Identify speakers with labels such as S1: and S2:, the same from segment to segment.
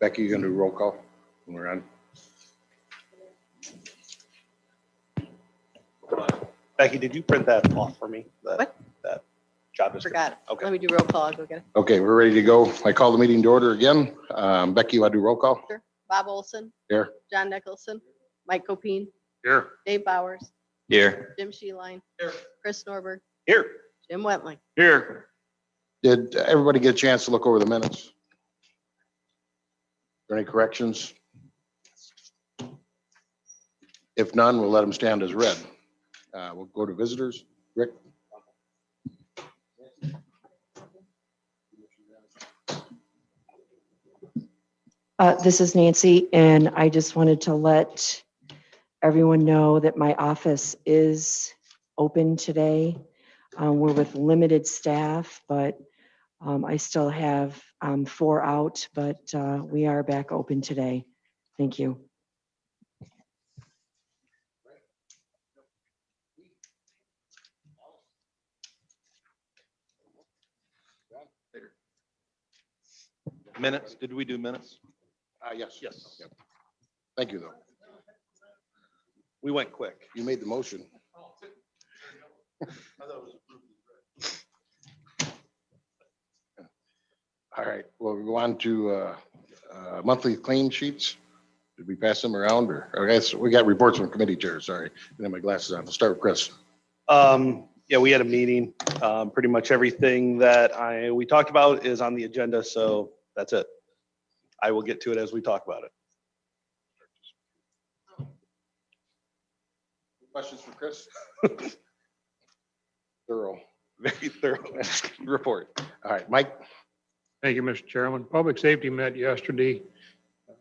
S1: Becky, you gonna do roll call when we're on?
S2: Becky, did you print that off for me?
S3: What?
S2: That job description?
S3: Forgot it.
S2: Okay.
S3: Let me do roll call. I'll go get it.
S1: Okay, we're ready to go. I call the meeting to order again. Becky, you want to do roll call?
S3: Sure. Bob Olson,
S1: Here.
S3: John Nicholson, Mike Copine,
S1: Here.
S3: Dave Bowers,
S4: Here.
S3: Jim Sheeline,
S2: Here.
S3: Chris Norberg,
S2: Here.
S3: Jim Wentling.
S4: Here.
S1: Did everybody get a chance to look over the minutes? Are there any corrections? If none, we'll let them stand as read. We'll go to visitors. Rick?
S5: This is Nancy, and I just wanted to let everyone know that my office is open today. We're with limited staff, but I still have 4 out, but we are back open today. Thank you.
S2: Minutes? Did we do minutes?
S1: Yes.
S2: Yes.
S1: Yep. Thank you, though.
S2: We went quick.
S1: You made the motion. All right, well, we go on to monthly claim sheets. Did we pass them around or I guess we got reports from committee chairs, sorry. I didn't have my glasses on. I'll start with Chris.
S2: Yeah, we had a meeting. Pretty much everything that we talked about is on the agenda, so that's it. I will get to it as we talk about it.
S1: Questions for Chris? Thorough.
S2: Very thorough report.
S1: All right, Mike?
S6: Thank you, Mr. Chairman. Public Safety met yesterday.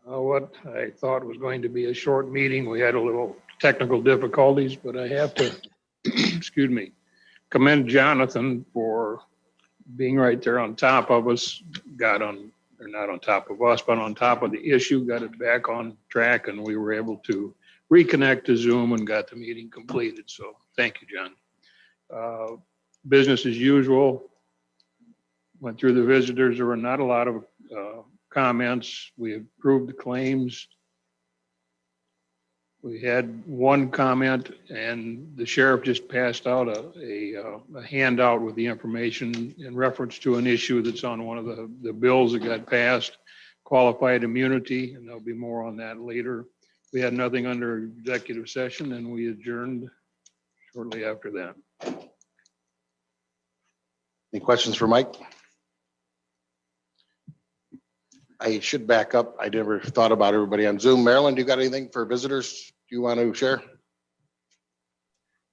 S6: What I thought was going to be a short meeting. We had a little technical difficulties, but I have to, excuse me, commend Jonathan for being right there on top of us. Got on, or not on top of us, but on top of the issue, got it back on track, and we were able to reconnect to Zoom and got the meeting completed. So thank you, John. Business as usual. Went through the visitors. There were not a lot of comments. We approved the claims. We had one comment, and the sheriff just passed out a handout with the information in reference to an issue that's on one of the bills that got passed, qualified immunity, and there'll be more on that later. We had nothing under executive session, and we adjourned shortly after that.
S1: Any questions for Mike? I should back up. I never thought about everybody on Zoom. Marilyn, do you got anything for visitors you want to share?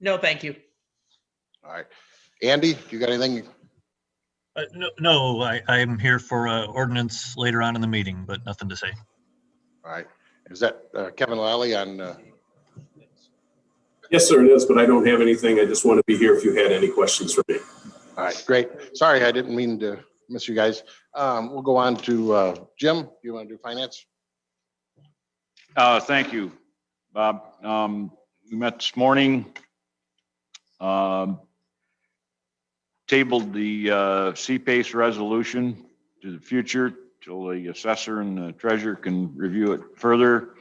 S7: No, thank you.
S1: All right. Andy, do you got anything?
S8: No, I'm here for ordinance later on in the meeting, but nothing to say.
S1: All right. Is that Kevin Lally on?
S9: Yes, sir, it is, but I don't have anything. I just want to be here if you had any questions for me.
S1: All right, great. Sorry, I didn't mean to miss you guys. We'll go on to Jim. Do you want to do finance?
S4: Thank you, Bob. We met this morning. Tabled the CPACE resolution to the future till the assessor and the treasurer can review it further.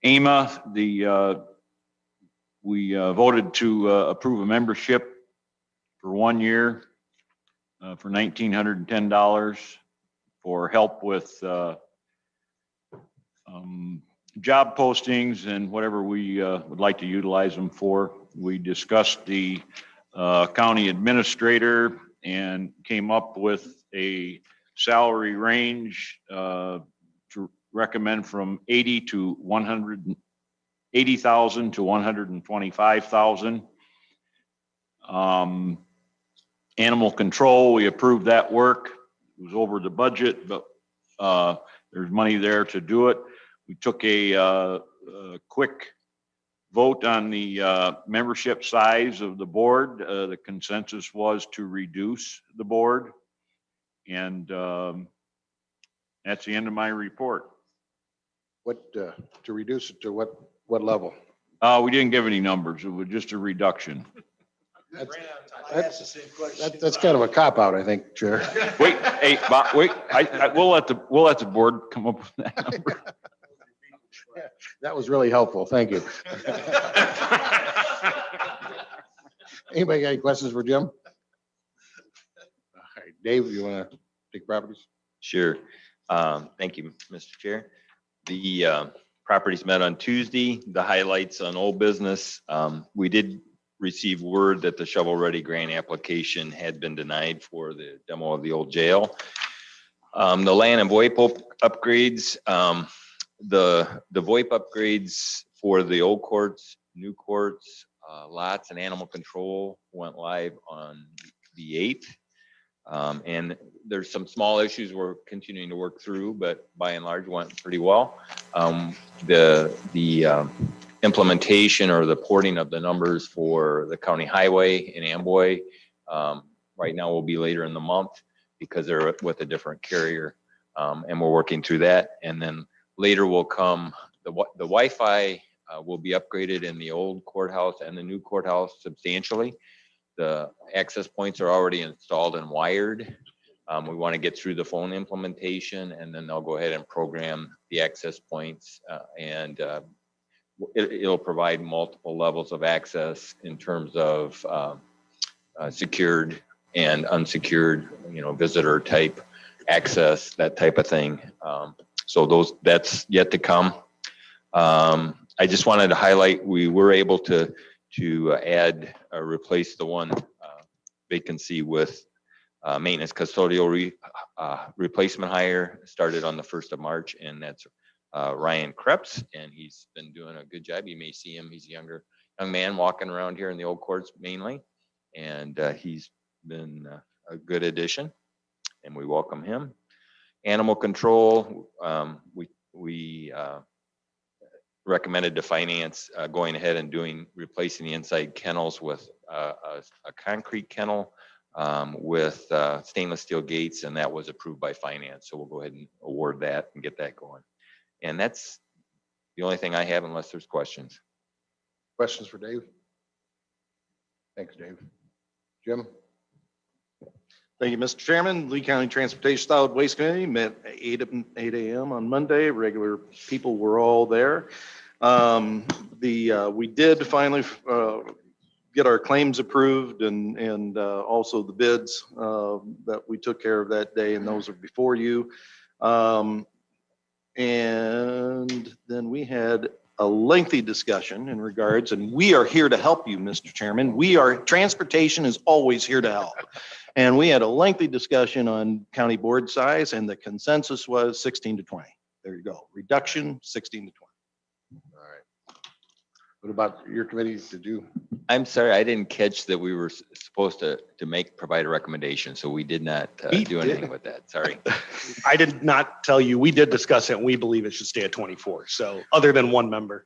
S4: AMA, we voted to approve a membership for 1 year for $1,910 for help with job postings and whatever we would like to utilize them for. We discussed the county administrator and came up with a salary range to recommend from 80 to 180,000 to 125,000. Animal control, we approved that work. It was over the budget, but there's money there to do it. We took a quick vote on the membership size of the board. The consensus was to reduce the board. And that's the end of my report.
S1: What to reduce it to what level?
S4: We didn't give any numbers. It was just a reduction.
S1: That's kind of a cop-out, I think, Chair.
S4: Wait, hey, Bob, wait, we'll let the board come up with that number.
S1: That was really helpful. Thank you. Anybody got any questions for Jim? All right, Dave, you want to take properties?
S10: Sure. Thank you, Mr. Chair. The properties met on Tuesday. The highlights on old business. We did receive word that the shovel-ready grant application had been denied for the demo of the old jail. The land and VoIP upgrades, the VoIP upgrades for the old courts, new courts, lots and animal control went live on the 8th. And there's some small issues we're continuing to work through, but by and large went pretty well. The implementation or the porting of the numbers for the county highway in Amboy right now will be later in the month because they're with a different carrier, and we're working through that. And then later will come the Wi-Fi will be upgraded in the old courthouse and the new courthouse substantially. The access points are already installed and wired. We want to get through the phone implementation, and then they'll go ahead and program the access points, and it'll provide multiple levels of access in terms of secured and unsecured, visitor type access, that type of thing. So that's yet to come. I just wanted to highlight, we were able to add or replace the one vacancy with maintenance custodial replacement hire, started on the 1st of March, and that's Ryan Krebs, and he's been doing a good job. You may see him, he's a young man walking around here in the old courts mainly, and he's been a good addition, and we welcome him. Animal control, we recommended to finance going ahead and replacing the inside kennels with a concrete kennel with stainless steel gates, and that was approved by finance. So we'll go ahead and award that and get that going. And that's the only thing I have unless there's questions.
S1: Questions for Dave? Thanks, Dave. Jim?
S2: Thank you, Mr. Chairman. Lee County Transportation Solid Waste Committee met at 8 a.m. on Monday. Regular people were all there. We did finally get our claims approved and also the bids that we took care of that day, and those are before you. And then we had a lengthy discussion in regards, and we are here to help you, Mr. Chairman. Transportation is always here to help. And we had a lengthy discussion on county board size, and the consensus was 16 to 20. There you go. Reduction, 16 to 20.
S1: All right. What about your committee? Did you?
S10: I'm sorry, I didn't catch that we were supposed to provide a recommendation, so we did not do anything with that. Sorry.
S2: I did not tell you. We did discuss it, and we believe it should stay at 24. So other than one member.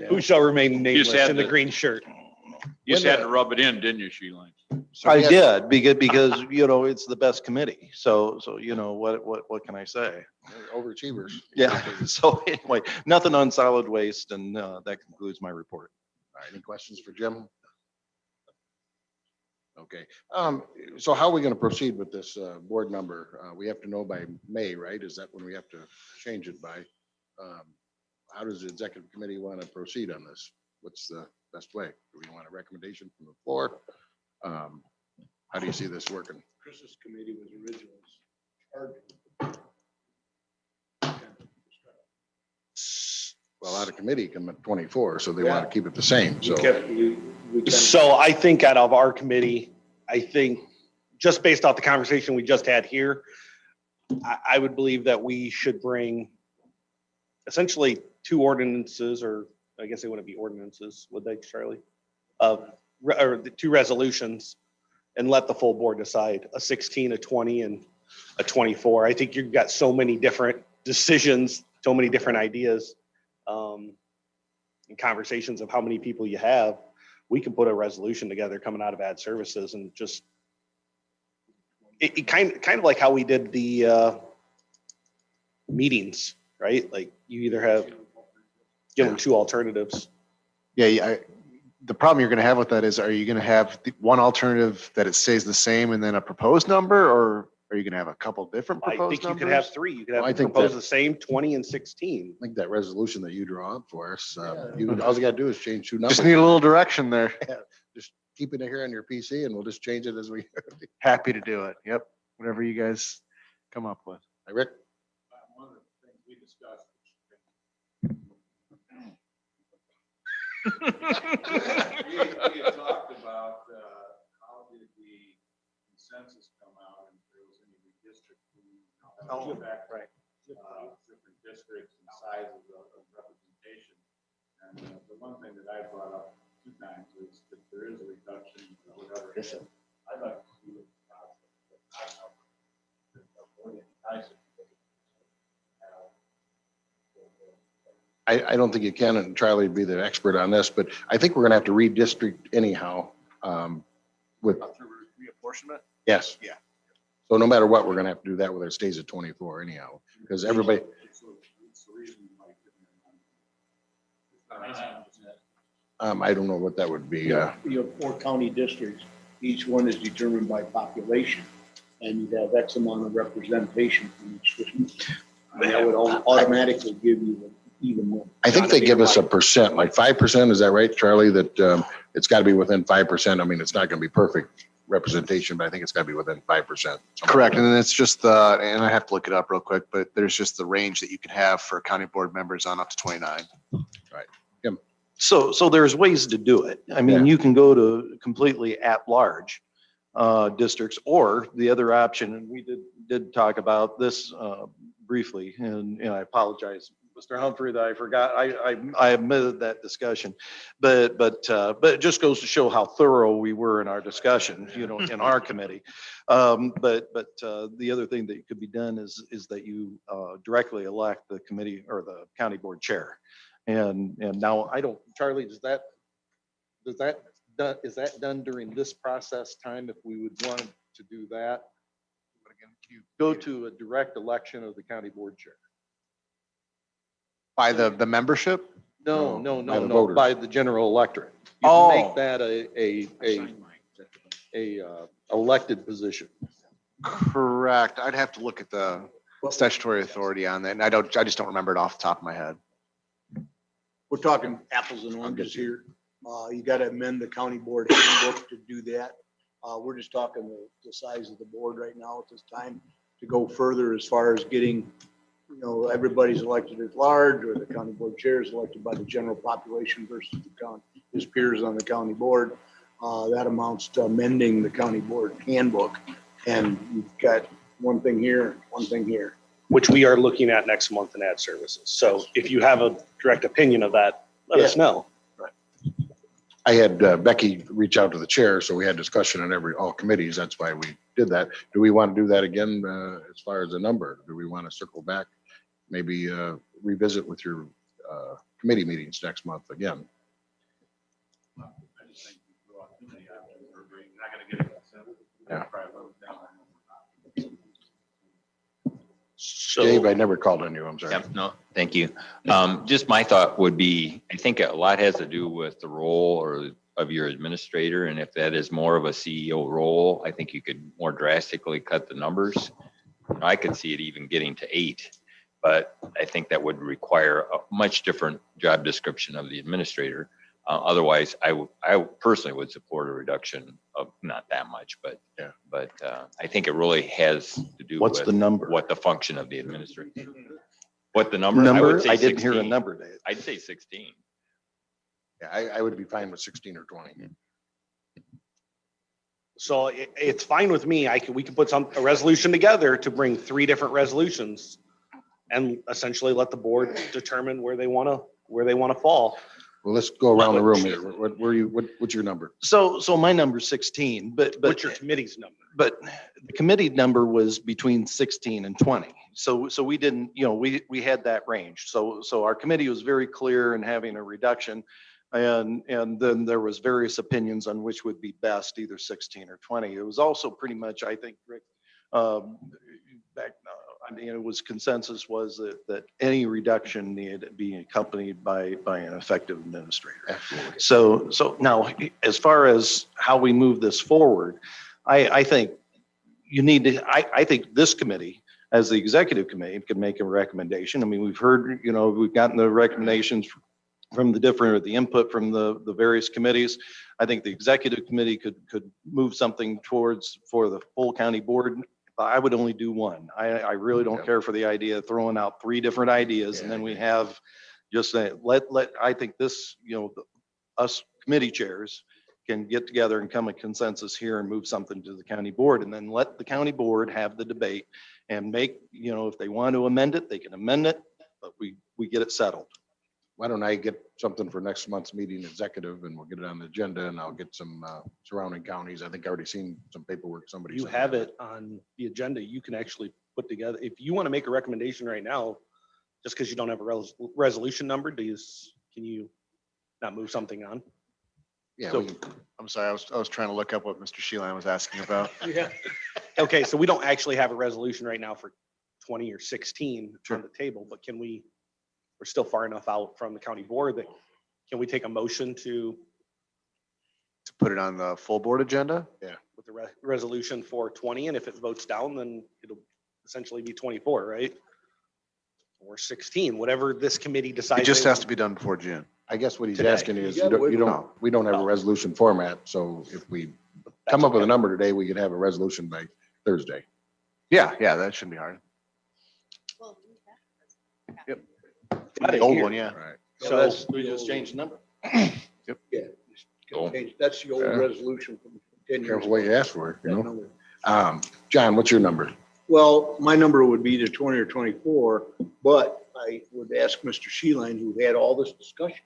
S2: Who shall remain nameless in the green shirt?
S4: You just had to rub it in, didn't you, Sheila?
S2: I did because it's the best committee. So what can I say?
S1: Overachievers.
S2: Yeah. So anyway, nothing on solid waste, and that concludes my report.
S1: All right. Any questions for Jim? Okay. So how are we going to proceed with this board number? We have to know by May, right? Is that when we have to change it by? How does the executive committee want to proceed on this? What's the best way? Do we want a recommendation from the floor? How do you see this working?
S9: Chris's committee was originally
S1: Well, out of committee come at 24, so they want to keep it the same. So,
S2: So I think out of our committee, just based off the conversation we just had here, I would believe that we should bring essentially 2 ordinances, or I guess they wouldn't be ordinances, would they, Charlie? Or the 2 resolutions, and let the full board decide, a 16, a 20, and a 24. I think you've got so many different decisions, so many different ideas, and conversations of how many people you have. We can put a resolution together coming out of ad services, and just it kind of like how we did the meetings, right? Like you either have Give them two alternatives.
S11: Yeah, the problem you're gonna have with that is, are you gonna have one alternative that it stays the same and then a proposed number, or are you gonna have a couple different
S2: I
S11: proposed
S2: think you
S11: numbers?
S2: could have three. You could
S1: Well, I
S2: have
S1: think
S2: propose
S1: that-
S2: the same 20 and 16.
S1: I think that resolution that you draw up for us, all you gotta do is change two numbers.
S11: Just need a little direction there.
S1: Just keep it here on your PC and we'll just change it as we.
S11: Happy to do it. Yep, whatever you guys come up with.
S1: Hey, Rick?
S12: One of the things we discussed. We had talked about, how did the consensus come out and if there was any redistricting.
S2: Oh,
S12: Right.
S2: right.
S12: Different districts and sizes of representation. And the one thing that I brought up 2 times is that there is a reduction, whatever. it is. I'd like to see it.
S1: I don't think you can, and Charlie would be the expert on this, but I think we're gonna have to redistrict anyhow. With,
S11: Reapportionment?
S1: yes.
S11: Yeah.
S1: So no matter what, we're gonna have to do that whether it stays at 24 anyhow, because everybody,
S12: It's the reason why it
S1: I don't know what that would be.
S13: You have 4 county districts. Each one is determined by population, and you have X amount of representation from each district. And that would automatically give you even more.
S1: I think they give us a percent, like 5%, is that right, Charlie? That it's gotta be within 5%. I mean, it's not gonna be perfect representation, but I think it's gotta be within 5%.
S11: Correct, and then it's just the, and I have to look it up real quick, but there's just the range that you can have for county board members on up to 29.
S2: So there's ways to do it. I mean, you can go to completely at-large districts, or the other option, and we did talk about this briefly, and I apologize, Mr. Humphrey, that I forgot. I omitted that discussion, but it just goes to show how thorough we were in our discussion, in our committee. But the other thing that could be done is that you directly elect the committee or the county board chair. And now Charlie, is that done during this process time if we would want to do that? Go to a direct election of the county board chair.
S11: By the membership?
S2: No,
S1: by the voters.
S2: by the general electorate. You
S11: Oh.
S2: can make that a elected position.
S11: Correct. I'd have to look at the statutory authority on that, and I just don't remember it off the top of my head.
S13: We're talking apples and oranges here. You gotta amend the county board handbook to do that. We're just talking the size of the board right now at this time to go further as far as getting, everybody's elected at large, or the county board chair is elected by the general population versus his peers on the county board. That amounts to amending the county board handbook. And you've got one thing here, one thing here.
S2: Which we are looking at next month in ad services. So if you have a direct opinion of that, let us know.
S1: I had Becky reach out to the chair, so we had discussion on all committees. That's why we did that. Do we want to do that again as far as the number? Do we want to circle back? Maybe revisit with your committee meetings next month again?
S12: I just think you throw out too many options, we're not gonna get a consensus.
S1: Yeah.
S12: Probably vote it down.
S1: Dave, I never called on you. I'm sorry.
S10: Yep, no, thank you. Just my thought would be, I think a lot has to do with the role of your administrator. And if that is more of a CEO role, I think you could more drastically cut the numbers. I could see it even getting to 8, but I think that would require a much different job description of the administrator. Otherwise, I personally would support a reduction of not that much, but I think it really has to do
S2: What's
S10: with
S2: the number?
S10: what the function of the administrator. What the number? I would say
S2: I didn't hear a
S10: 16.
S2: number, Dave.
S10: I'd say 16.
S1: Yeah, I would be fine with 16 or 20.
S2: So it's fine with me. We can put a resolution together to bring 3 different resolutions and essentially let the board determine where they want to fall.
S1: Well, let's go around the room here. What's your number?
S2: So my number's 16, but
S7: What's your committee's number?
S2: But the committee number was between 16 and 20. So we didn't, we had that range. So our committee was very clear in having a reduction. And then there was various opinions on which would be best, either 16 or 20. It was also pretty much, I think, Rick,
S14: it was consensus was that any reduction needed to be accompanied by an effective administrator.
S1: Absolutely.
S14: So now, as far as how we move this forward, I think you need to, I think this committee, as the executive committee, could make a recommendation. I mean, we've heard, we've gotten the recommendations from the different, or the input from the various committees. I think the executive committee could move something towards for the full county board. I would only do one. I really don't care for the idea of throwing out 3 different ideas and then we have just say, I think this, us committee chairs can get together and come a consensus here and move something to the county board, and then let the county board have the debate and make, if they want to amend it, they can amend it, but we get it settled.
S1: Why don't I get something for next month's meeting executive and we'll get it on the agenda, and I'll get some surrounding counties. I think I already seen some paperwork somebody.
S2: You
S1: sent
S2: have
S1: me.
S2: it on the agenda. You can actually put together, if you want to make a recommendation right now, just because you don't have a resolution number, can you not move something on?
S1: Yeah,
S2: So-
S1: we can-
S11: I'm sorry, I was trying to look up what Mr. Sheehan was asking about.
S13: Yeah.
S2: Okay, so we don't actually have a resolution right now for 20 or 16 on the table, but we're still far enough out from the county board that, can we take a motion to,
S11: To put it on the full board agenda?
S2: with the resolution for 20, and if it votes down, then it'll essentially be 24, right? Or 16, whatever this committee decides.
S11: It just
S2: they
S11: has
S2: want.
S11: to be done before June.
S1: I guess what he's
S2: Today.
S1: asking is,
S13: You gotta
S1: we don't have a resolution format, so if we come up with a number today, we could have a resolution by Thursday.
S11: Yeah, that shouldn't be hard.
S2: Got
S11: The
S2: it
S11: old
S2: here.
S11: one, yeah.
S1: All right.
S2: So
S13: that's
S2: we
S13: the
S2: just
S13: old-
S2: changed the number.
S13: That's the old
S1: Yeah.
S13: resolution from 10 years
S1: Careful what
S13: ago.
S1: you ask for,
S13: That number.
S1: John, what's your number?
S13: Well, my number would be the 20 or 24, but I would ask Mr. Sheeline, who had all this discussion.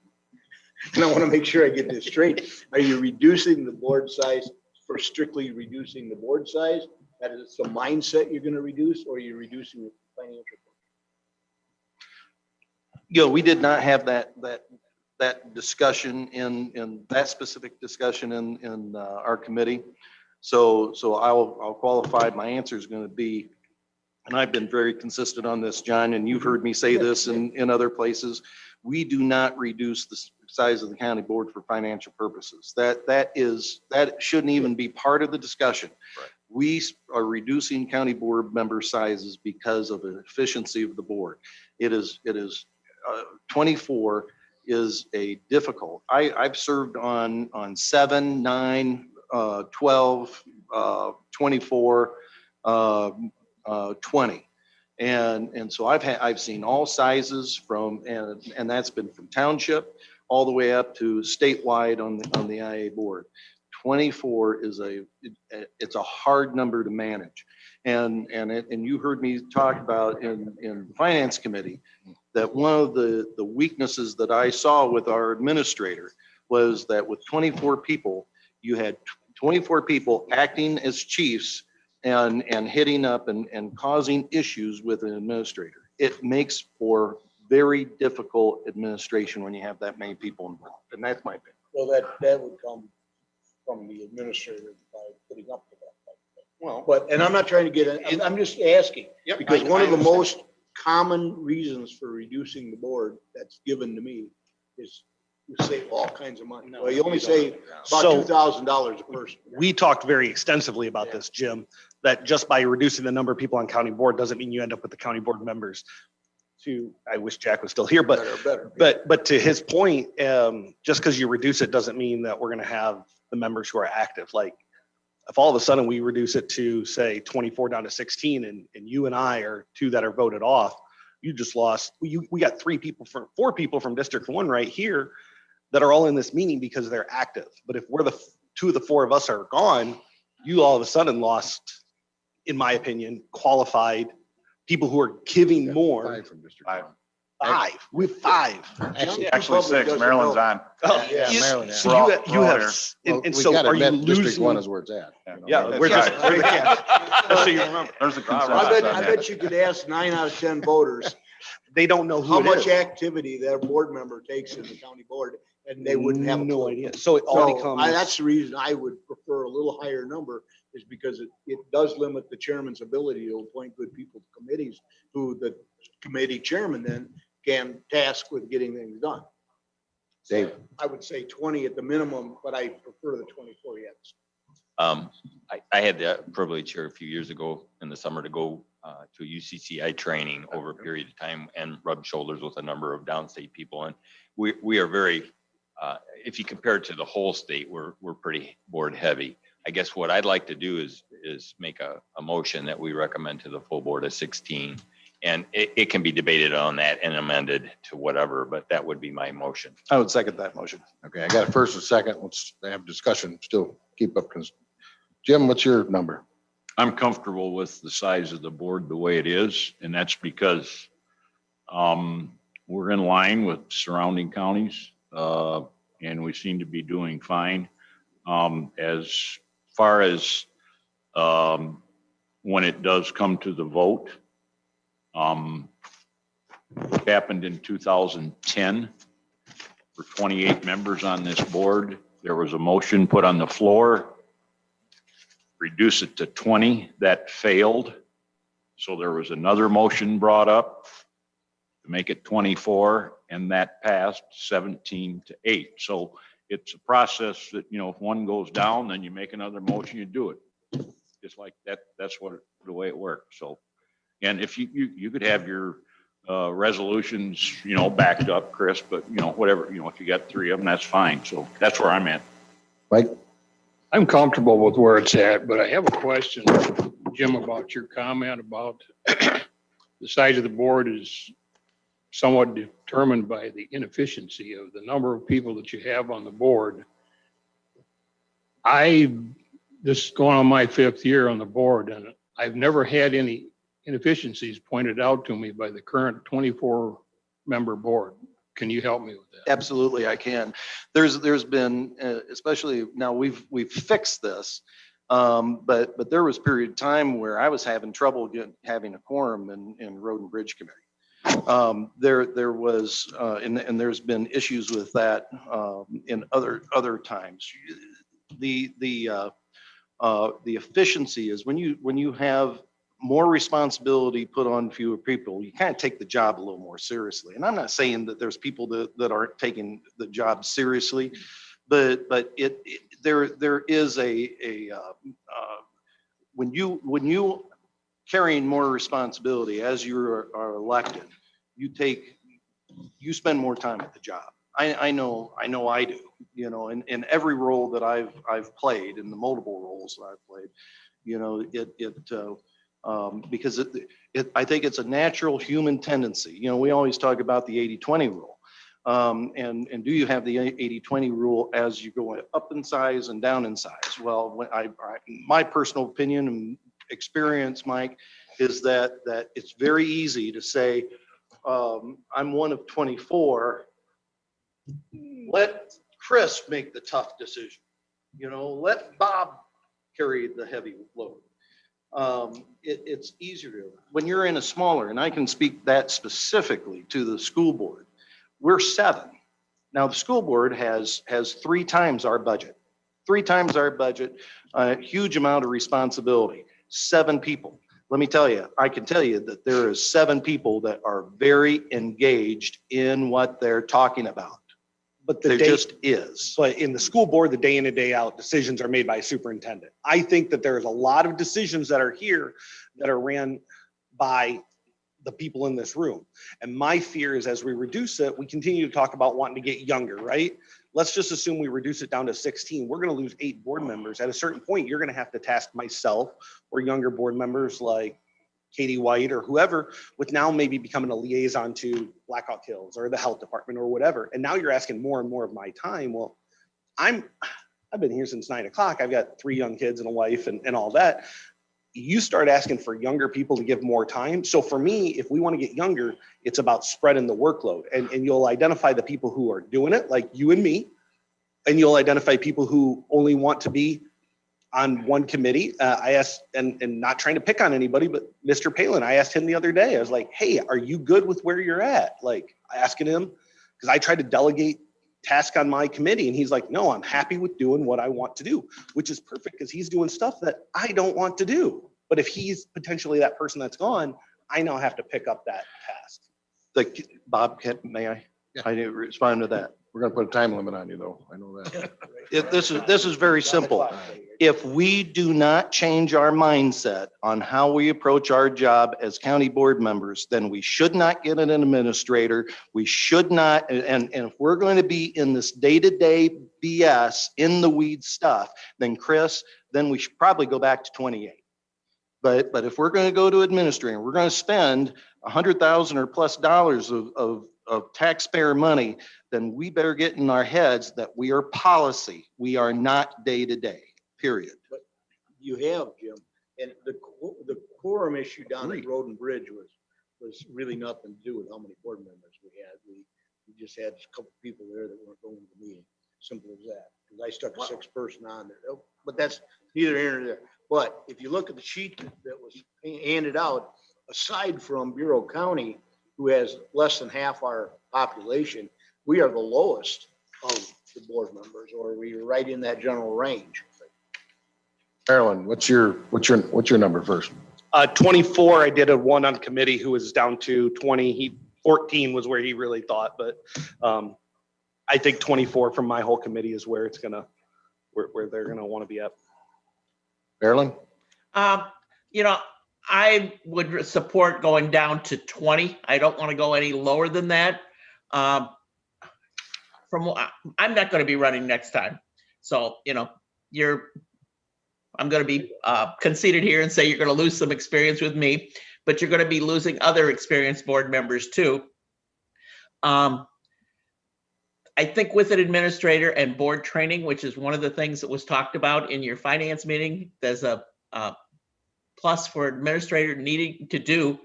S13: And I want to make sure I get this straight. Are you reducing the board size for strictly reducing the board size? That is the mindset you're going to reduce, or are you reducing the financial?
S14: We did not have that discussion in that specific discussion in our committee. So I'll qualify. My answer is going to be, and I've been very consistent on this, John, and you've heard me say this in other places. We do not reduce the size of the county board for financial purposes. That shouldn't even be part of the discussion.
S1: Right.
S14: We are reducing county board member sizes because of the efficiency of the board. It is 24 is a difficult. I've served on 7, 9, 12, 24, 20. And so I've seen all sizes from, and that's been from township all the way up to statewide on the IA board. 24 is it's a hard number to manage. And you heard me talk about in finance committee that one of the weaknesses that I saw with our administrator was that with 24 people, you had 24 people acting as chiefs and hitting up and causing issues with an administrator. It makes for very difficult administration when you have that many people involved, and that's my opinion.
S13: Well, that would come from the administrator by putting up with that.
S14: Well,
S13: But, and I'm not trying to get it, I'm just asking,
S14: Yep,
S13: because
S14: I
S13: one of the
S14: understand.
S13: most common reasons for reducing the board that's given to me is you save all kinds of money.
S2: No,
S13: Well, you only
S2: you don't.
S13: save about
S2: So-
S13: $2,000 a person.
S2: We talked very extensively about this, Jim, that just by reducing the number of people on county board doesn't mean you end up with the county board members. I wish Jack was still here, but
S13: Better.
S2: to his point, just because you reduce it doesn't mean that we're going to have the members who are active. Like if all of a sudden we reduce it to say 24 down to 16 and you and I are 2 that are voted off, you just lost, we got 4 people from District 1 right here that are all in this meeting because they're active. But if we're 2 of the 4 of us are gone, you all of a sudden lost, in my opinion, qualified people who are giving more.
S1: 5 from District 1.
S2: 5. We have 5.
S12: Actually 6, Maryland's on.
S1: Yeah, Maryland, yeah.
S2: So
S12: We're all-
S2: you
S12: we're all
S2: have,
S12: here.
S1: Well,
S2: and
S1: we
S2: so
S1: gotta
S2: are you
S1: admit, District 1
S2: losing?
S1: is where it's at.
S2: Yeah,
S12: That's
S2: we're just,
S12: right.
S2: we're the catch. Just so you remember.
S12: There's a
S13: I
S12: consensus on
S13: bet
S12: that.
S13: you could ask 9 out of 10 voters
S2: They don't know who
S13: how
S2: it
S13: much
S2: is.
S13: activity their board member takes in the county board, and they wouldn't have a
S2: No
S13: clue.
S2: idea. So it all
S13: So
S2: becomes.
S13: that's the reason I would prefer a little higher number, is because it does limit the chairman's ability to appoint good people to committees who the committee chairman then can task with getting things done.
S1: Dave,
S13: I would say 20 at the minimum, but I prefer the 24 yet.
S10: I had the privilege here a few years ago in the summer to go to a UCCI training over a period of time and rub shoulders with a number of downstate people. And we are very, if you compare it to the whole state, we're pretty board heavy. I guess what I'd like to do is make a motion that we recommend to the full board of 16. And it can be debated on that and amended to whatever, but that would be my motion.
S14: I would second that motion.
S1: okay, I got a first and second. Let's have discussion. Still keep up. Jim, what's your number?
S4: I'm comfortable with the size of the board the way it is, and that's because we're in line with surrounding counties, and we seem to be doing fine. As far as when it does come to the vote, it happened in 2010 for 28 members on this board. There was a motion put on the floor, reduce it to 20, that failed. So there was another motion brought up to make it 24, and that passed 17-8. So it's a process that, you know, if one goes down, then you make another motion, you do it. Just like that, that's the way it works. So, and if you could have your resolutions, you know, backed up, Chris, but you know, whatever, you know, if you got 3 of them, that's fine. So that's where I'm at.
S1: Mike?
S6: I'm comfortable with where it's at, but I have a question, Jim, about your comment about the size of the board is somewhat determined by the inefficiency of the number of people that you have on the board. This is going on my 5th year on the board, and I've never had any inefficiencies pointed out to me by the current 24-member board. Can you help me with that?
S14: Absolutely, I can. There's been, especially now we've fixed this, but there was a period of time where I was having trouble having a quorum in Road and Bridge Committee. There was, and there's been issues with that in other times. The efficiency is when you have more responsibility put on fewer people, you kind of take the job a little more seriously. And I'm not saying that there's people that aren't taking the job seriously, but there is when you carrying more responsibility as you are elected, you spend more time at the job. I know I do, you know, in every role that I've played, in the multiple roles that I've played, you know, because I think it's a natural human tendency. You know, we always talk about the 80-20 rule. And do you have the 80-20 rule as you go up in size and down in size? Well, when my personal opinion and experience, Mike, is that it's very easy to say, I'm one of 24. Let Chris make the tough decision. You know, let Bob carry the heavy load. It's easier when you're in a smaller, and I can speak that specifically to the school board. We're 7. Now the school board has 3 times our budget, a huge amount of responsibility, 7 people. Let me tell you, I can tell you that there is 7 people that are very engaged in what they're talking about.
S2: But
S14: There just is.
S2: But in the school board, the day in and day out, decisions are made by a superintendent. I think that there's a lot of decisions that are here that are ran by the people in this room. And my fear is as we reduce it, we continue to talk about wanting to get younger, right? Let's just assume we reduce it down to 16. We're going to lose 8 board members. At a certain point, you're going to have to task myself or younger board members like Katie White or whoever with now maybe becoming a liaison to Black Hawk Hills or the health department or whatever. And now you're asking more and more of my time. Well, I've been here since 9 o'clock. I've got 3 young kids and a wife and all that. You start asking for younger people to give more time. So for me, if we want to get younger, it's about spreading the workload and you'll identify the people who are doing it like you and me, and you'll identify people who only want to be on one committee. I asked, and not trying to pick on anybody, but Mr. Palin, I asked him the other day, I was like, hey, are you good with where you're at? Like asking him, because I tried to delegate task on my committee and he's like, no, I'm happy with doing what I want to do, which is perfect because he's doing stuff that I don't want to do. But if he's potentially that person that's gone, I now have to pick up that task. Bob, may I?
S1: Yeah.
S2: I need to respond to that.
S1: We're gonna put a time limit on you though. I know that.
S14: This is very simple. If we do not change our mindset on how we approach our job as county board members, then we should not get an administrator. We should not, and if we're going to be in this day-to-day BS, in the weed stuff, then Chris, then we should probably go back to 28. But if we're going to go to administrator, we're going to spend $100,000 or plus of taxpayer money, then we better get in our heads that we are policy. We are not day-to-day, period.
S13: You have, Jim, and the quorum issue down at Road and Bridge was really nothing to do with how many board members we had. We just had a couple people there that weren't going to the meeting. Simple as that. Because I stuck a 6th person on there. But that's neither here nor there. But if you look at the sheet that was handed out, aside from Bureau County, who has less than half our population, we are the lowest of the board members, or we're right in that general range.
S1: Marilyn, what's your number first?
S2: 24, I did a one on committee who was down to 20. 14 was where he really thought, but I think 24 from my whole committee is where it's gonna, where they're gonna want to be at.
S1: Marilyn?
S7: You know, I would support going down to 20. I don't want to go any lower than that. I'm not going to be running next time. So, you know, I'm going to be conceited here and say you're going to lose some experience with me, but you're going to be losing other experienced board members too. I think with an administrator and board training, which is one of the things that was talked about in your finance meeting, there's a plus for administrator needing to do.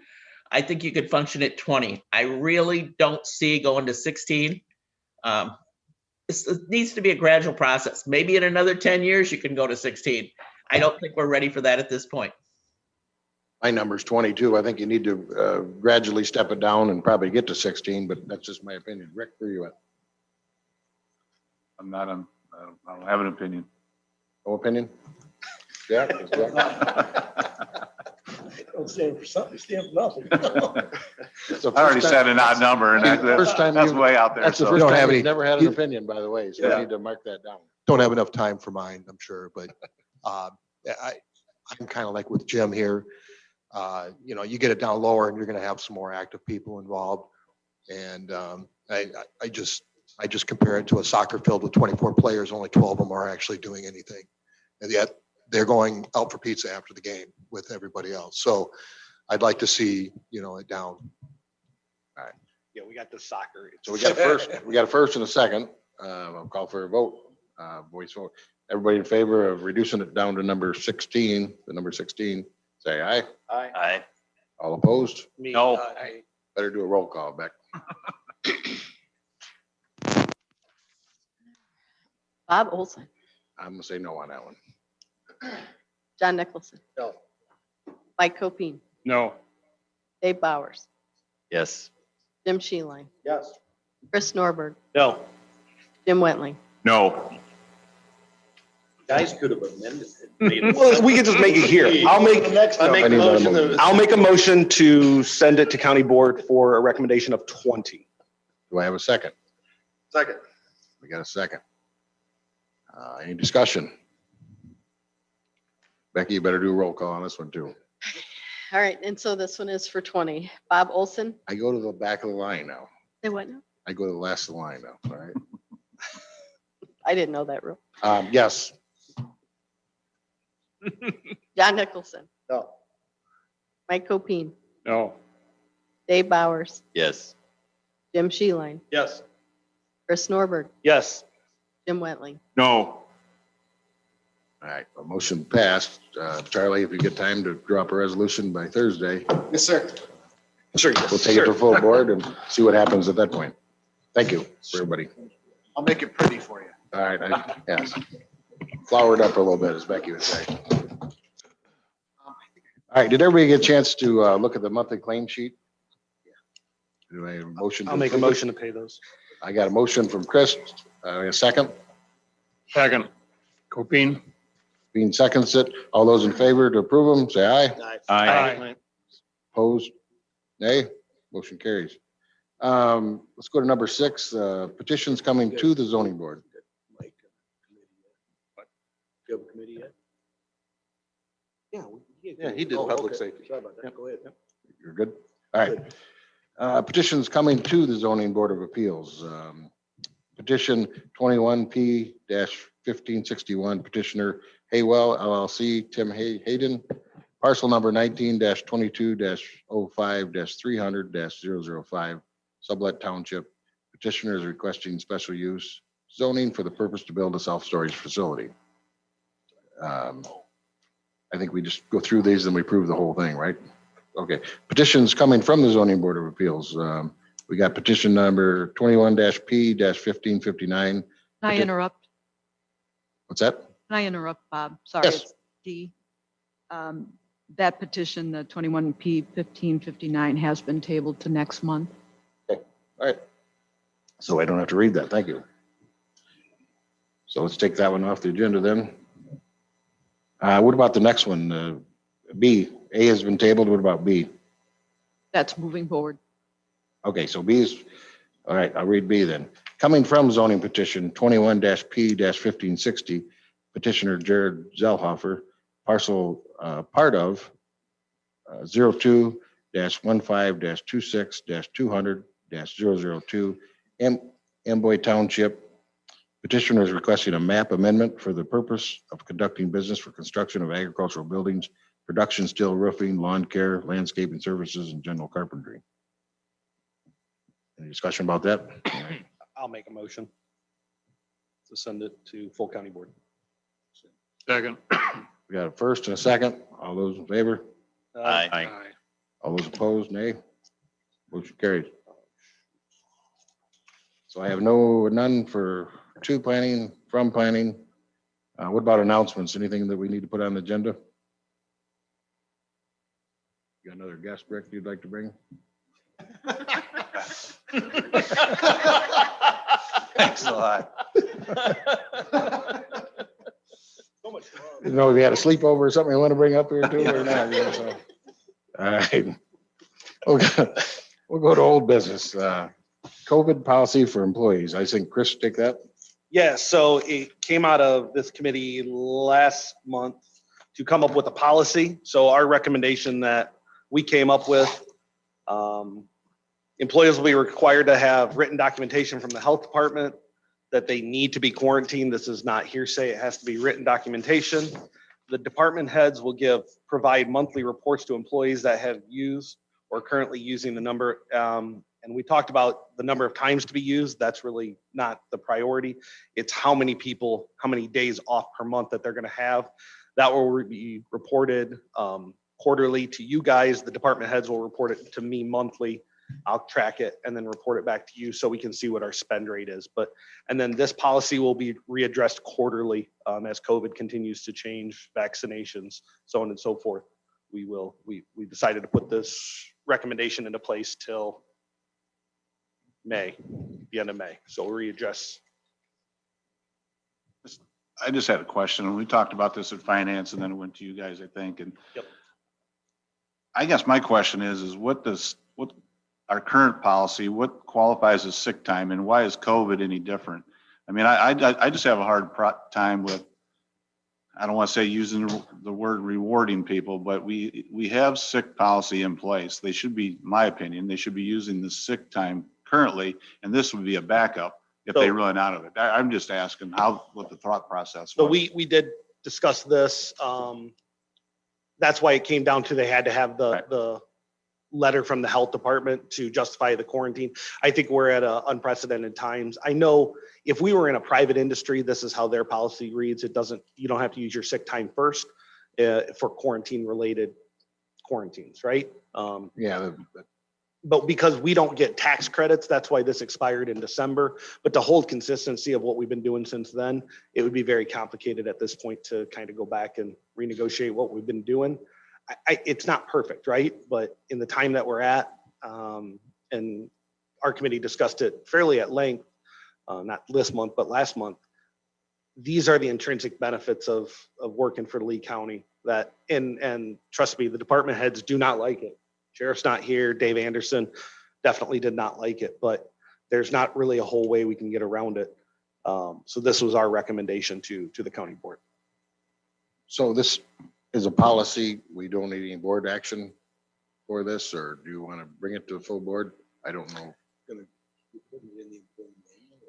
S7: I think you could function at 20. I really don't see going to 16. It needs to be a gradual process. Maybe in another 10 years, you can go to 16. I don't think we're ready for that at this point.
S1: My number's 22. I think you need to gradually step it down and probably get to 16, but that's just my opinion. Rick, where are you at?
S12: I don't have an opinion.
S1: No opinion? Yeah.
S13: Don't stand for something, stand for nothing.
S1: I
S12: I already said an odd number and that's way out there.
S1: That's the
S12: So
S1: first
S11: don't have
S1: time
S11: any-
S1: you've never had an opinion, by the way, so you need to mark that down.
S11: Don't have enough time for mine, I'm sure, but I'm kind of like with Jim here. You get it down lower and you're going to have some more active people involved. And I just compare it to a soccer field with 24 players, only 12 of them are actually doing anything. And yet they're going out for pizza after the game with everybody else. So I'd like to see, it down.
S2: Yeah, we got the soccer.
S1: So we got a first and a second. I'll call for a vote. Voice vote. Everybody in favor of reducing it down to number 16, say aye.
S10: Aye.
S1: All opposed?
S4: No.
S1: Better do a roll call, Beck.
S3: Bob Olson,
S1: I'm gonna say no on that one.
S3: John Nicholson.
S13: No.
S3: Mike Copine,
S6: No.
S3: Dave Bowers,
S10: Yes.
S3: Jim Sheeline,
S13: Yes.
S3: Chris Norberg,
S2: No,
S3: Jim Wentling.
S4: No.
S13: Guys could have amended it.
S2: well, we can just make it here. I'll make a motion to send it to county board for a recommendation of 20.
S1: Do I have a second?
S13: Second.
S1: We got a second. Any discussion? Becky, you better do a roll call on this one too.
S3: All right, and so this one is for 20. Bob Olson.
S1: I go to the back of the line now.
S3: Say what now?
S1: I go to the last of the line now, all right?
S3: I didn't know that rule.
S1: Yes.
S3: John Nicholson,
S13: No.
S3: Mike Copine,
S6: No.
S3: Dave Bowers,
S10: Yes.
S3: Jim Sheeline,
S13: Yes.
S3: Chris Norberg,
S2: Yes.
S3: Jim Wentling.
S4: No.
S1: All right, a motion passed. Charlie, if you get time to drop a resolution by Thursday,
S11: Yes, sir.
S2: Sure.
S1: we'll take it to full board and see what happens at that point. Thank you, for everybody.
S11: I'll make it pretty for you.
S1: All right, yes. Flowered up a little bit, as Becky would say. All right, did everybody get a chance to look at the monthly claim sheet? Do I have a motion?
S2: I'll make a motion to pay those.
S1: I got a motion from Chris, a second.
S6: Second. Copine.
S1: Bean seconds it. All those in favor to approve them, say aye.
S4: Aye.
S1: Opposed? Nay, motion carries. Let's go to number 6, petitions coming to the zoning board.
S13: Mike, do you have a committee yet?
S14: Yeah, he did
S13: Oh,
S14: public
S13: okay.
S14: safety.
S13: Sorry about that.
S14: Yep.
S13: Go ahead.
S1: You're good? All right. Petitions coming to the zoning board of appeals. Petition 21P-1561, petitioner Haywell LLC, Tim Hayden, parcel number 19-22-05-300-005, Sublet Township. Petitioner is requesting special use zoning for the purpose to build a self-storage facility. I think we just go through these and we prove the whole thing, right? Okay. Petitions coming from the zoning board of appeals. We got petition number 21-P-1559.
S15: Can I interrupt?
S1: What's that?
S15: Can I interrupt, Bob? Sorry,
S1: Yes.
S15: it's D. That petition, the 21P-1559, has been tabled to next month.
S1: All right. So I don't have to read that. Thank you. So let's take that one off the agenda then. What about the next one? B, A has been tabled. What about B?
S15: That's moving forward.
S1: Okay, so B is, all right, I'll read B then. Coming from zoning petition 21-P-1560, petitioner Jared Zellhofer, parcel part of 02-15-26-200-002, Amboy Township. Petitioner is requesting a map amendment for the purpose of conducting business for construction of agricultural buildings, production, steel roofing, lawn care, landscaping services, and general carpentry. Any discussion about that?
S2: I'll make a motion to send it to full county board.
S6: Second.
S1: We got a first and a second. All those in favor?
S2: Aye.
S1: All those opposed, nay. Motion carried. So I have none for to planning, from planning. What about announcements? Anything that we need to put on the agenda? You got another guest, Rick, you'd like to bring?
S14: Thanks a lot.
S1: You know, if you had a sleepover or something you want to bring up here too or not? Yeah, so. All right. We'll go to old business. COVID policy for employees. I think Chris, take that.
S2: Yeah, so it came out of this committee last month to come up with a policy. So our recommendation that we came up with, employees will be required to have written documentation from the health department that they need to be quarantined. This is not hearsay. It has to be written documentation. The department heads will provide monthly reports to employees that have used or currently using the number. And we talked about the number of times to be used. That's really not the priority. It's how many people, how many days off per month that they're going to have. That will be reported quarterly to you guys. The department heads will report it to me monthly. I'll track it and then report it back to you so we can see what our spend rate is. And then this policy will be readdressed quarterly as COVID continues to change, vaccinations, so on and so forth. We decided to put this recommendation into place till May, the end of May. So we'll readdress.
S12: I just had a question, and we talked about this at finance, and then it went to you guys, I think, and
S2: Yep.
S12: I guess my question is what our current policy, what qualifies as sick time, and why is COVID any different? I mean, I just have a hard time with, I don't want to say using the word rewarding people, but we have sick policy in place. They should be, in my opinion, they should be using the sick time currently, and this would be a backup if they run out of it. I'm just asking what the thought process
S2: So
S12: was.
S2: we did discuss this. That's why it came down to they had to have the letter from the health department to justify the quarantine. I think we're at unprecedented times. I know if we were in a private industry, this is how their policy reads. You don't have to use your sick time first for quarantine related quarantines, right?
S1: Yeah.
S2: But because we don't get tax credits, that's why this expired in December. But to hold consistency of what we've been doing since then, it would be very complicated at this point to kind of go back and renegotiate what we've been doing. It's not perfect, right? But in the time that we're at, and our committee discussed it fairly at length, not this month, but last month, these are the intrinsic benefits of working for Lee County and trust me, the department heads do not like it. Sheriff's not here. Dave Anderson definitely did not like it, but there's not really a whole way we can get around it. So this was our recommendation to the county board.
S1: So this is a policy. We don't need any board action for this, or do you want to bring it to a full board? I don't know.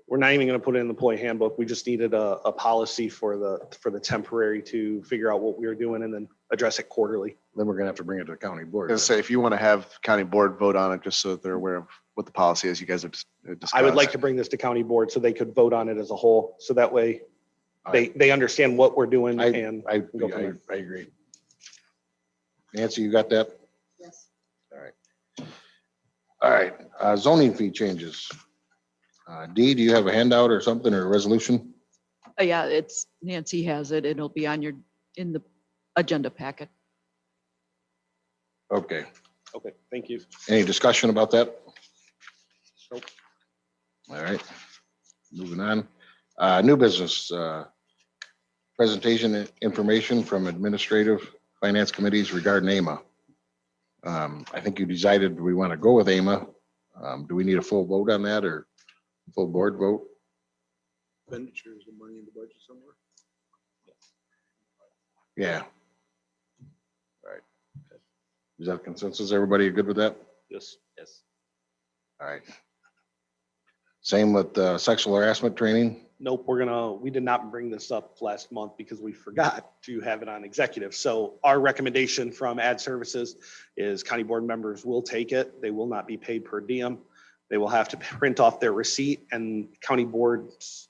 S2: We're not even going to put it in the employee handbook. We just needed a policy for the temporary to figure out what we were doing and then address it quarterly.
S1: Then we're gonna have to bring it to the county board.
S16: I was gonna say, if you want to have county board vote on it, just so that they're aware of what the policy is, you guys have discussed.
S2: I would like to bring this to county board so they could vote on it as a whole. So that way they understand what we're doing and
S1: I
S2: go from there.
S1: agree. Nancy, you got that?
S3: Yes.
S1: All right. All right, zoning fee changes. Dee, do you have a handout or something, or a resolution?
S15: Yeah, it's, Nancy has it. It'll be on in the agenda packet.
S1: Okay,
S2: Okay, thank you.
S1: any discussion about that?
S2: Nope.
S1: All right, moving on. New business, presentation information from administrative finance committees regarding AMA. I think you decided we want to go with AMA. Do we need a full vote on that, or full board vote?
S13: Expenditures and money in the budget somewhere.
S1: Yeah. All right. Is that consensus? Everybody good with that?
S2: Yes. Yes.
S1: All right. Same with sexual harassment training.
S2: Nope, we did not bring this up last month because we forgot to have it on executive. So our recommendation from Ad Services is county board members will take it. They will not be paid per diem. They will have to print off their receipt, and county board's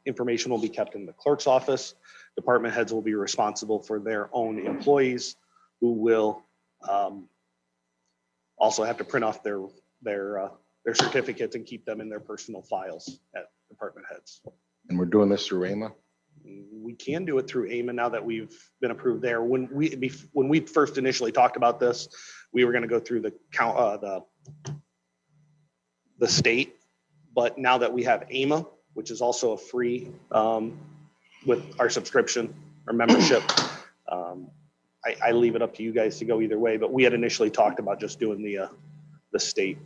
S2: information will be kept in the clerk's office. Department heads will be responsible for their own employees, who will also have to print off their certificates and keep them in their personal files at department heads.
S1: And we're doing this through AMA?
S2: We can do it through AMA now that we've been approved there. When we first initially talked about this, we were going to go through the state, but now that we have AMA, which is also a free with our subscription or membership, I leave it up to you guys to go either way. But we had initially talked about just doing the state.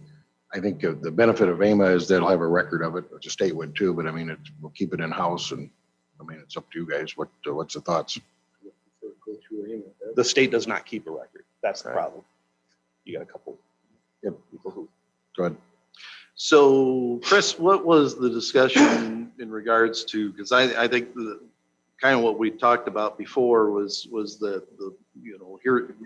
S1: I think the benefit of AMA is they'll have a record of it, which the state would too, but I mean, we'll keep it in-house, and I mean, it's up to you guys. What's the thoughts?
S13: Go through AIM.
S2: The state does not keep a record. That's the
S1: Right.
S2: problem. You got a couple
S1: Yep.
S2: people who.
S1: Go ahead.
S14: So Chris, what was the discussion in regards to, because I think kind of what we talked about before was the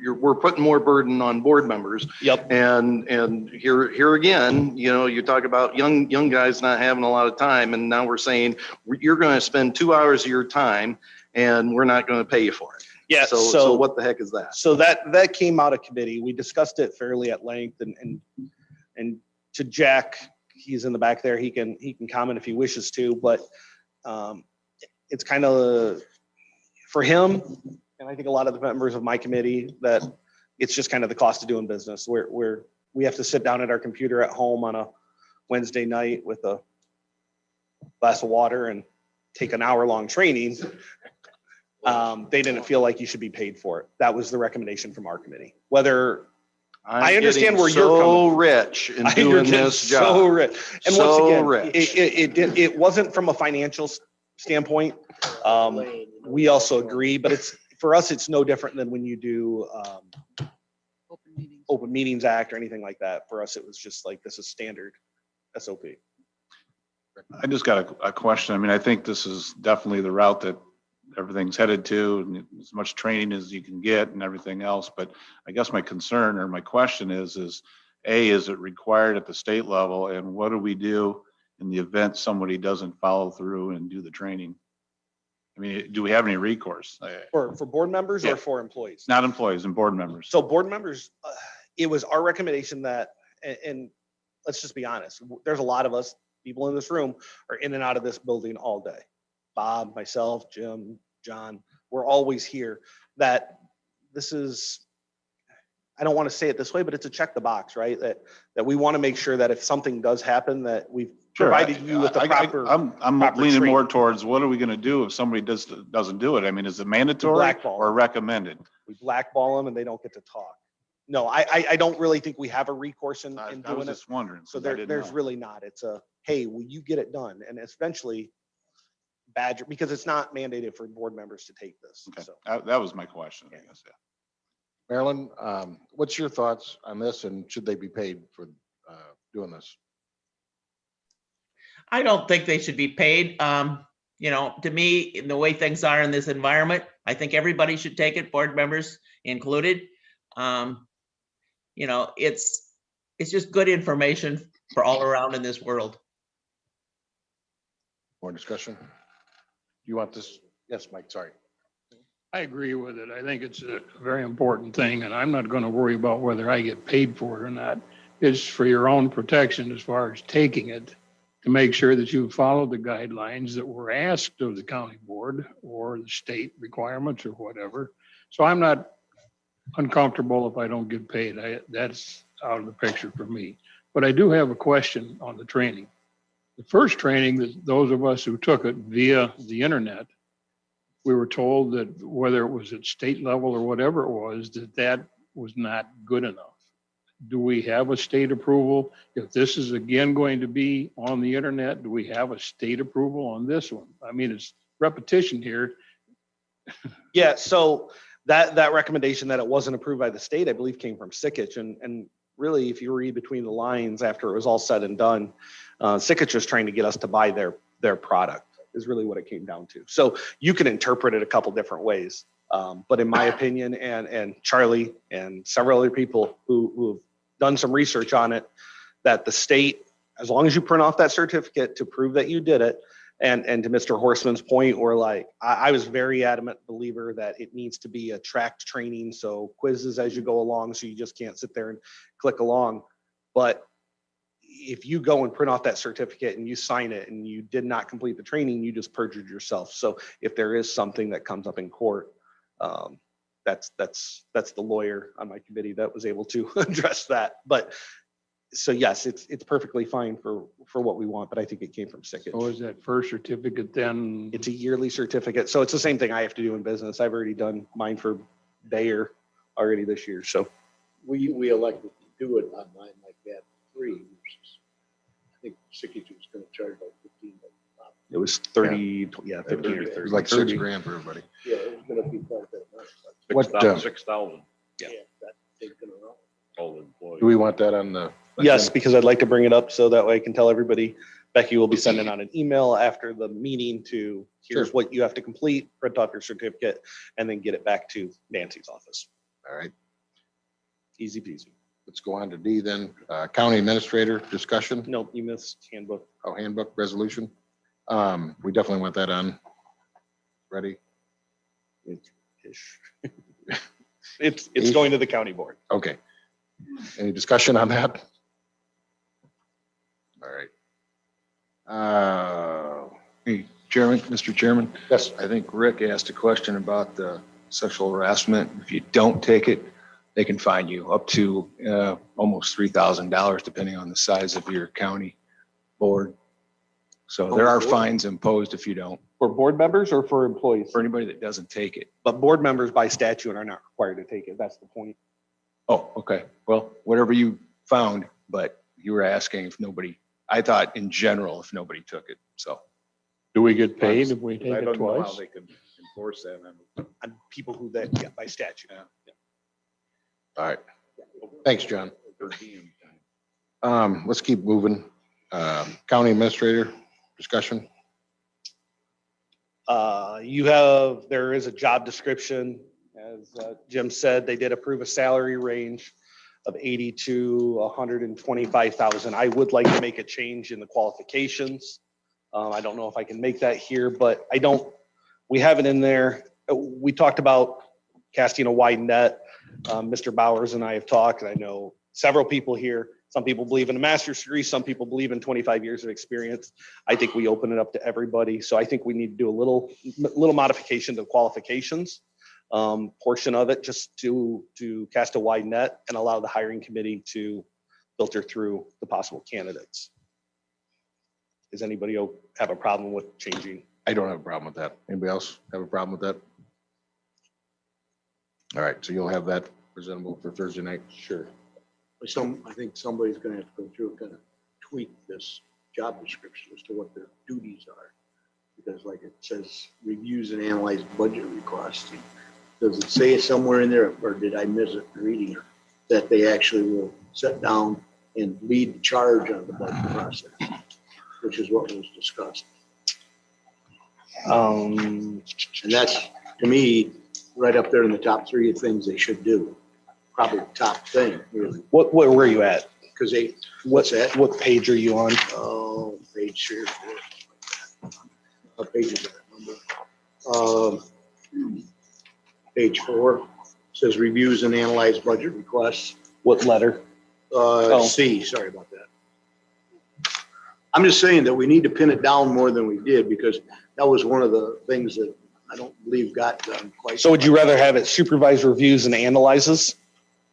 S14: we're putting more burden on board members.
S2: Yep.
S14: And here again, you talk about young guys not having a lot of time, and now we're saying you're going to spend 2 hours of your time and we're not going to pay you for it.
S2: Yeah.
S14: So what the heck is that?
S2: So that came out of committee. We discussed it fairly at length, and to Jack, he's in the back there. He can comment if he wishes to, but it's kind of for him, and I think a lot of the members of my committee, that it's just kind of the cost of doing business. We have to sit down at our computer at home on a Wednesday night with a glass of water and take an hour-long training. They didn't feel like you should be paid for it. That was the recommendation from our committee. Whether I understand where you're coming.
S14: So rich in doing this job.
S2: So rich. And
S14: So
S2: once again,
S14: rich.
S2: it wasn't from a financial standpoint. We also agree, but for us, it's no different than when you do Open Meetings Act or anything like that. For us, it was just like, this is standard SOP.
S12: I just got a question. I mean, I think this is definitely the route that everything's headed to, and as much training as you can get and everything else. But I guess my concern or my question is it required at the state level? And what do we do in the event somebody doesn't follow through and do the training? I mean, do we have any recourse?
S2: For board members
S12: Yeah.
S2: or for employees?
S12: Not employees and board members.
S2: So board members, it was our recommendation that, and let's just be honest, there's a lot of us, people in this room are in and out of this building all day. Bob, myself, Jim, John, we're always here. That this is, I don't want to say it this way, but it's a check the box, right? That we want to make sure that if something does happen, that we've provided you with the proper.
S12: I'm
S2: proper
S12: leaning
S2: training.
S12: more towards, what are we going to do if somebody doesn't do it? I mean, is it mandatory
S2: blackball
S12: or recommended?
S2: We blackball them and they don't get to talk. No, I don't really think we have a recourse in
S12: I was
S2: doing it.
S12: just wondering.
S2: So
S12: 'cause I
S2: there,
S12: didn't
S2: there's
S12: know.
S2: really not. It's a, hey, will you get it done? And eventually badger, because it's not mandated for board members to take this.
S12: Okay,
S2: So
S12: that was my question, I guess, yeah.
S1: Marilyn, what's your thoughts on this and should they be paid for doing this?
S7: I don't think they should be paid. To me, in the way things are in this environment, I think everybody should take it, board members included. It's just good information for all around in this world.
S1: More discussion? You want this? Yes, Mike, sorry.
S6: I agree with it. I think it's a very important thing, and I'm not going to worry about whether I get paid for it or not. It's for your own protection as far as taking it, to make sure that you follow the guidelines that were asked of the county board or the state requirements or whatever. So I'm not uncomfortable if I don't get paid. That's out of the picture for me. But I do have a question on the training. The first training, that those of us who took it via the internet, we were told that whether it was at state level or whatever it was, that was not good enough. Do we have a state approval? If this is again going to be on the internet, do we have a state approval on this one? I mean, it's repetition here.
S2: yeah, so that recommendation that it wasn't approved by the state, I believe came from Sikich. And really, if you read between the lines after it was all said and done, Sikich was trying to get us to buy their product is really what it came down to. So you can interpret it a couple different ways. But in my opinion, and Charlie and several other people who have done some research on it, that the state, as long as you print off that certificate to prove that you did it, and to Mr. Horstman's point, or like, I was very adamant believer that it needs to be a tracked training. So quizzes as you go along, so you just can't sit there and click along. But if you go and print off that certificate and you sign it and you did not complete the training, you just perjured yourself. So if there is something that comes up in court, that's the lawyer on my committee that was able to address that. But so yes, it's perfectly fine for what we want, but I think it came from Sikich.
S6: So is that first certificate then?
S2: It's a yearly certificate. So it's the same thing I have to do in business. I've already done mine for Bayer already this year. So
S13: We elected to do it online like that free. I think Sikich was going to charge like 15.
S2: it was 30, yeah, 15 or
S1: It
S2: 30.
S1: was like 6 grand for everybody.
S13: Yeah, it was going to be quite that much.
S1: What,
S4: 6,000,
S2: Yeah.
S13: That taken around.
S4: all the employees.
S1: do we want that on the?
S2: Yes, because I'd like to bring it up so that way I can tell everybody. Becky will be sending out an email after the meeting to, here's
S1: Sure.
S2: what you have to complete, print off your certificate, and then get it back to Nancy's office.
S1: All right,
S2: Easy peasy.
S1: let's go on to D then. County administrator discussion.
S2: Nope, you missed handbook.
S1: Oh, handbook resolution. We definitely want that on. Ready?
S2: Ish. It's going to the county board.
S1: Okay. Any discussion on that? All right.
S16: Hey, Chairman, Mr. Chairman,
S1: Yes,
S16: I think Rick asked a question about the sexual harassment. If you don't take it, they can fine you up to almost $3,000, depending on the size of your county board. So there are fines imposed if you don't,
S2: For board members or for employees?
S16: for anybody that doesn't take it.
S2: But board members by statute are not required to take it. That's the point.
S16: Oh, okay. Well, whatever you found, but you were asking if nobody, I thought in general, if nobody took it, so.
S6: Do we get paid if we take
S12: I
S6: it
S12: don't know how
S6: twice?
S12: they could enforce that.
S2: On people who that get by statute.
S1: all right. Thanks, John. Let's keep moving. County administrator discussion.
S2: There is a job description. As Jim said, they did approve a salary range of 80 to 125,000. I would like to make a change in the qualifications. I don't know if I can make that here, but we have it in there. We talked about casting a wide net. Mr. Bowers and I have talked, and I know several people here. Some people believe in a master's degree. Some people believe in 25 years of experience. I think we open it up to everybody. So I think we need to do a little modification to qualifications portion of it, just to cast a wide net and allow the hiring committee to filter through the possible candidates. Does anybody have a problem with changing?
S1: I don't have a problem with that. Anybody else have a problem with that? All right, so you'll have that presentable for Thursday night?
S2: Sure.
S13: I think somebody's gonna have to go through and kind of tweak this job description as to what their duties are. Because like it says, reviews and analyze budget requests. Does it say somewhere in there, or did I miss it reading it, that they actually will sit down and lead the charge on the budget process, which is what was discussed. And that's, to me, right up there in the top three of things they should do. Probably the top thing, really,
S2: What were you at?
S13: because they,
S2: What's that? What page are you on?
S13: oh, page 3 or 4. What page is that number? Page 4 says reviews and analyze budget requests.
S2: What letter?
S13: C, sorry about that. I'm just saying that we need to pin it down more than we did, because that was one of the things that I don't believe got done quite.
S2: So would you rather have it supervise reviews and analyzes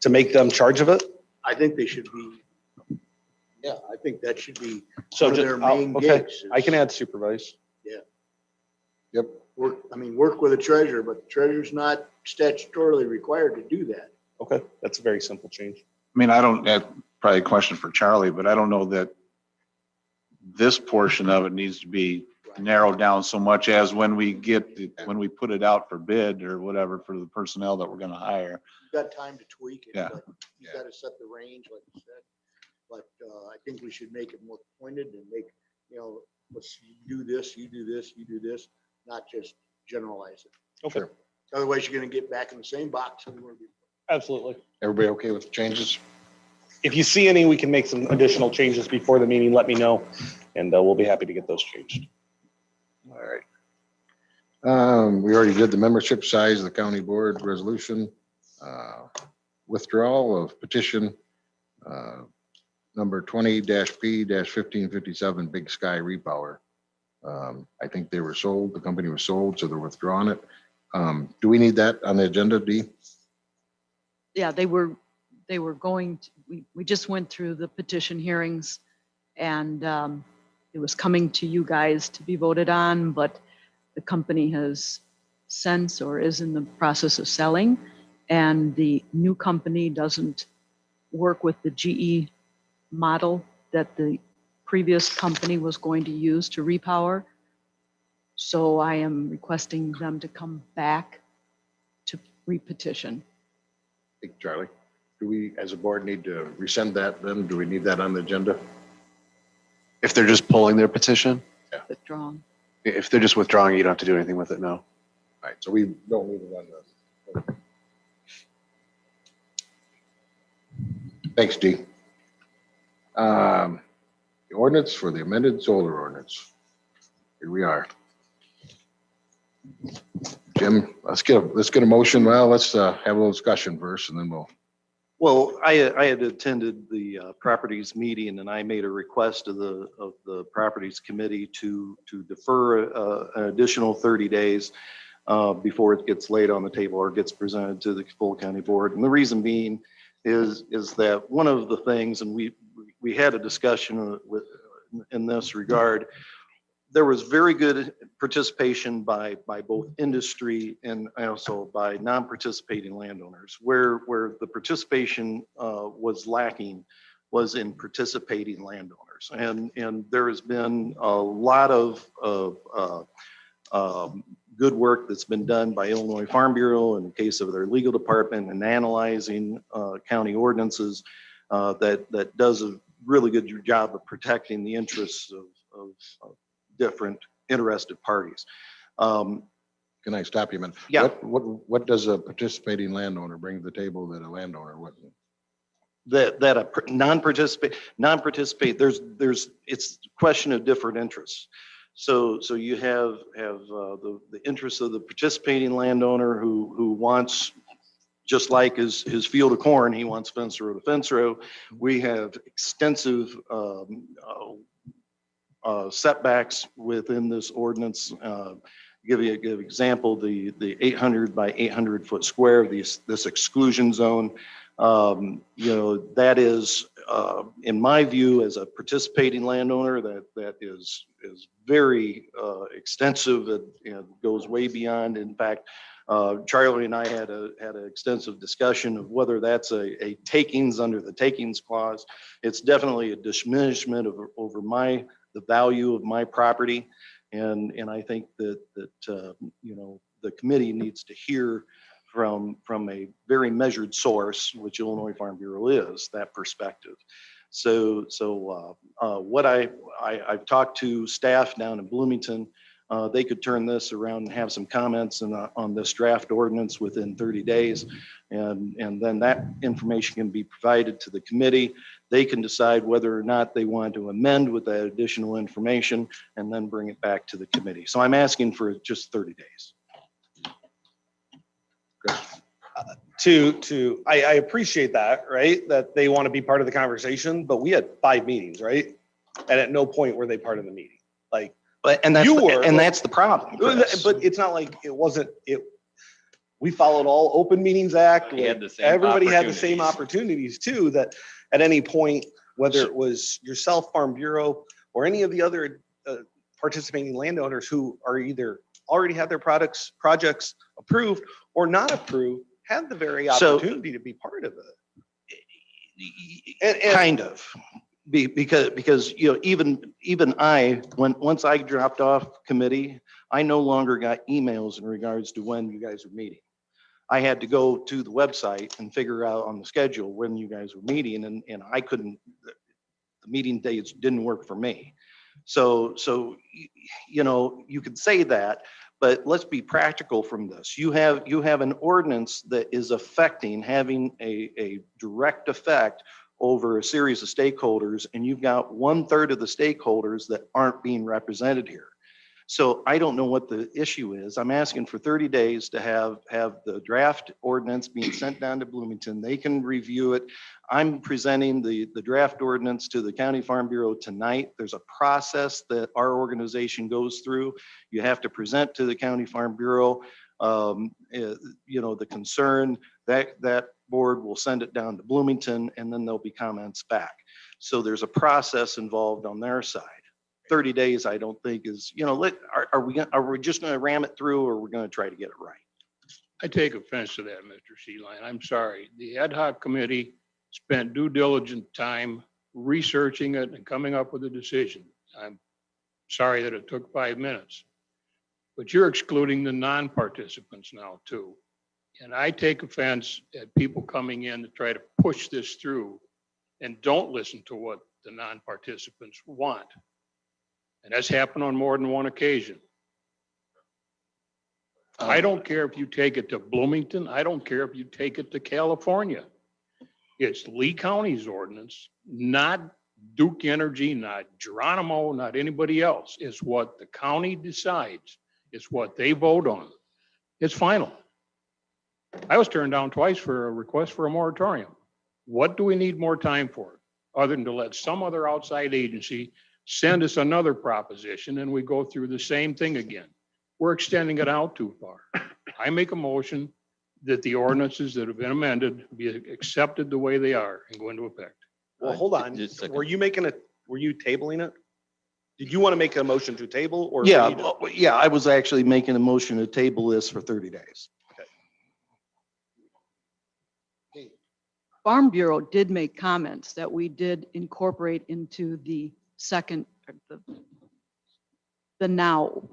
S2: to make them charge of it?
S13: I think they should be, yeah, I think that should be
S2: So
S13: one of
S2: just,
S13: their main
S2: okay,
S13: gigs.
S2: I can add supervise.
S13: Yeah.
S1: Yep.
S13: Work with a treasurer, but the treasurer's not statutorily required to do that.
S2: Okay, that's a very simple change.
S12: I mean, I don't, that's probably a question for Charlie, but I don't know that this portion of it needs to be narrowed down so much as when we when we put it out for bid or whatever for the personnel that we're gonna hire.
S13: You've got time to tweak it,
S12: Yeah.
S13: but you've got to set the range, like you said. But I think we should make it more pointed and make, let's do this, you do this, you do this, not just generalize it.
S2: Okay,
S13: Otherwise, you're gonna get back in the same box.
S2: absolutely.
S1: Everybody okay with the changes?
S2: If you see any, we can make some additional changes before the meeting, let me know, and we'll be happy to get those changed.
S1: All right. We already did the membership size of the county board resolution. Withdrawal of petition number 20-P-1557 Big Sky Repower. I think they were sold, the company was sold, so they're withdrawing it. Do we need that on the agenda, Dee?
S15: Yeah, they were going, we just went through the petition hearings, and it was coming to you guys to be voted on, but the company has since or is in the process of selling, and the new company doesn't work with the GE model that the previous company was going to use to repower. So I am requesting them to come back to repetition.
S1: Hey, Charlie, do we, as a board, need to resend that then? Do we need that on the agenda?
S17: If they're just pulling their petition,
S15: Withdrawn.
S17: if they're just withdrawing, you don't have to do anything with it, no.
S1: All right, so we don't need it on the. Thanks, Dee. The ordinance for the amended solar ordinance. Here we are. Jim, let's get a motion. Well, let's have a little discussion first and then we'll.
S14: Well, I had attended the properties meeting, and I made a request of the properties committee to defer an additional 30 days before it gets laid on the table or gets presented to the full county board. And the reason being is that one of the things, and we had a discussion in this regard, there was very good participation by both industry and also by non-participating landowners. Where the participation was lacking was in participating landowners. And there has been a lot of good work that's been done by Illinois Farm Bureau in the case of their legal department and analyzing county ordinances that does a really good job of protecting the interests of different interested parties.
S1: Can I stop you a minute?
S14: Yeah.
S1: What does a participating landowner bring to the table that a landowner wouldn't?
S14: That a non-participate, it's a question of different interests. So you have the interests of the participating landowner who wants, just like his field of corn, he wants fence row to fence row. We have extensive setbacks within this ordinance. Give an example, the 800 by 800 foot square, this exclusion zone, that is, in my view, as a participating landowner, that is very extensive and goes way beyond. In fact, Charlie and I had an extensive discussion of whether that's a takings under the takings clause. It's definitely a diminishment over the value of my property. And I think that you know, the committee needs to hear from a very measured source, which Illinois Farm Bureau is, that perspective. So what I've talked to staff down in Bloomington, they could turn this around and have some comments on this draft ordinance within 30 days. And then that information can be provided to the committee. They can decide whether or not they want to amend with that additional information and then bring it back to the committee. So I'm asking for just 30 days.
S2: I appreciate that, right? That they want to be part of the conversation, but we had 5 meetings, right? And at no point were they part of the meeting. Like,
S14: and that's the problem, Chris.
S2: But it's not like we followed all Open Meetings Act. Everybody had the same opportunities too, that at any point, whether it was yourself, Farm Bureau, or any of the other participating landowners who are either already had their projects approved or not approved, had the very opportunity to be part of it.
S14: Kind of. Because you know, even once I dropped off committee, I no longer got emails in regards to when you guys were meeting. I had to go to the website and figure out on the schedule when you guys were meeting, and I couldn't, the meeting dates didn't work for me. So you know, you could say that, but let's be practical from this. You have an ordinance that is having a direct effect over a series of stakeholders, and you've got 1/3 of the stakeholders that aren't being represented here. So I don't know what the issue is. I'm asking for 30 days to have the draft ordinance being sent down to Bloomington. They can review it. I'm presenting the draft ordinance to the County Farm Bureau tonight. There's a process that our organization goes through. You have to present to the County Farm Bureau, you know, the concern. That board will send it down to Bloomington, and then there'll be comments back. So there's a process involved on their side. 30 days, I don't think is, you know, are we just going to ram it through, or we're going to try to get it right?
S6: I take offense to that, Mr. Seeline. I'm sorry. The ad hoc committee spent due diligent time researching it and coming up with a decision. I'm sorry that it took 5 minutes, but you're excluding the non-participants now too. And I take offense at people coming in to try to push this through and don't listen to what the non-participants want. And that's happened on more than one occasion. I don't care if you take it to Bloomington. I don't care if you take it to California. It's Lee County's ordinance, not Duke Energy, not Geronimo, not anybody else. It's what the county decides. It's what they vote on. It's final. I was turned down twice for a request for a moratorium. What do we need more time for, other than to let some other outside agency send us another proposition and we go through the same thing again? We're extending it out too far. I make a motion that the ordinances that have been amended be accepted the way they are and go into effect.
S2: Well, hold on. Were you tabling it? Did you want to make a motion to table, or?
S14: Yeah, I was actually making a motion to table this for 30 days.
S15: Farm Bureau did make comments that we did incorporate into the second, the now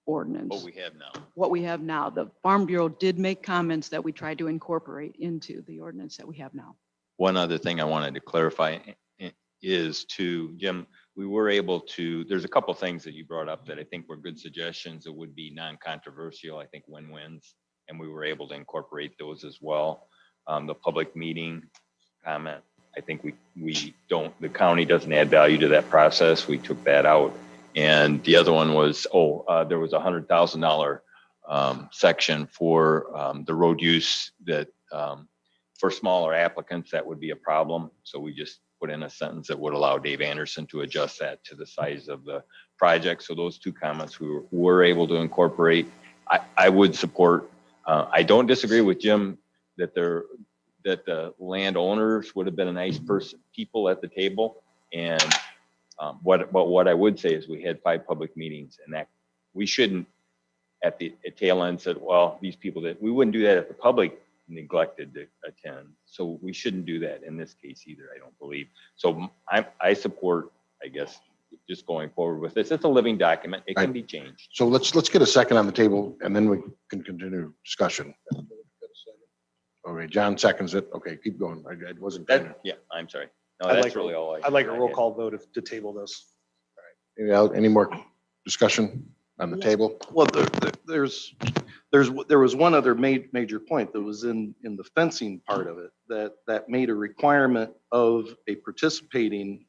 S15: ordinance. What we have now. The Farm Bureau did make comments that we tried to incorporate into the ordinance that we have now.
S10: One other thing I wanted to clarify is to Jim, we were able to, there's a couple things that you brought up that I think were good suggestions that would be non-controversial, I think win-wins, and we were able to incorporate those as well. The public meeting comment, I think the county doesn't add value to that process. We took that out. And the other one was, there was $100,000 section for the road use that for smaller applicants, that would be a problem. So we just put in a sentence that would allow Dave Anderson to adjust that to the size of the project. So those two comments we were able to incorporate. I would support, I don't disagree with Jim that the landowners would have been a nice people at the table. And but what I would say is we had 5 public meetings, and that we shouldn't at the tail end said, well, these people that, we wouldn't do that if the public neglected to attend. So we shouldn't do that in this case either, I don't believe. So I support, I guess, just going forward with this. It's a living document. It can be changed.
S1: So let's get a second on the table and then we can continue discussion. Okay, John seconds it. Okay, keep going. I wasn't.
S10: Yeah, I'm sorry. No,
S2: I'd
S10: that's
S2: like,
S10: really all
S2: I'd like a
S10: I
S2: roll
S10: had.
S2: call vote to table this.
S1: Any more discussion on the table?
S14: Well, there was one other major point that was in the fencing part of it, that made a requirement of a participating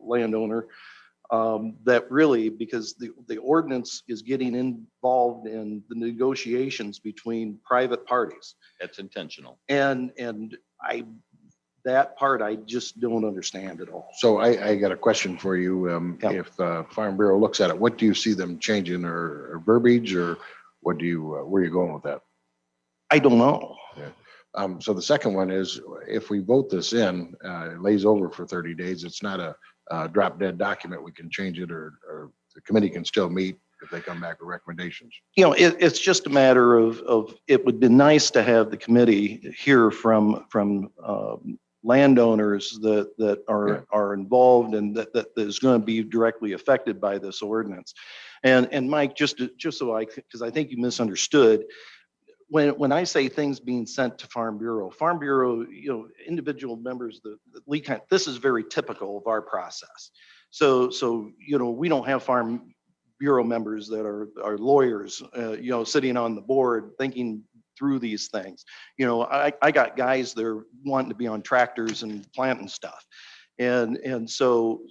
S14: landowner, that really, because the ordinance is getting involved in the negotiations between private parties.
S10: That's intentional.
S14: And that part I just don't understand at all.
S1: So I got a question for you. If Farm Bureau looks at it, what do you see them changing or verbiage, or what do you, where are you going with that?
S14: I don't know.
S1: Yeah. So the second one is, if we vote this in, it lays over for 30 days. It's not a drop dead document. We can change it, or the committee can still meet if they come back with recommendations.
S14: You know, it's just a matter of it would be nice to have the committee hear from landowners that are involved and that is going to be directly affected by this ordinance. And Mike, just so because I think you misunderstood, when I say things being sent to Farm Bureau, you know, individual members, the lead kind, this is very typical of our process. So you know, we don't have Farm Bureau members that are lawyers, you know, sitting on the board thinking through these things. You know, I got guys that are wanting to be on tractors and planting stuff. And so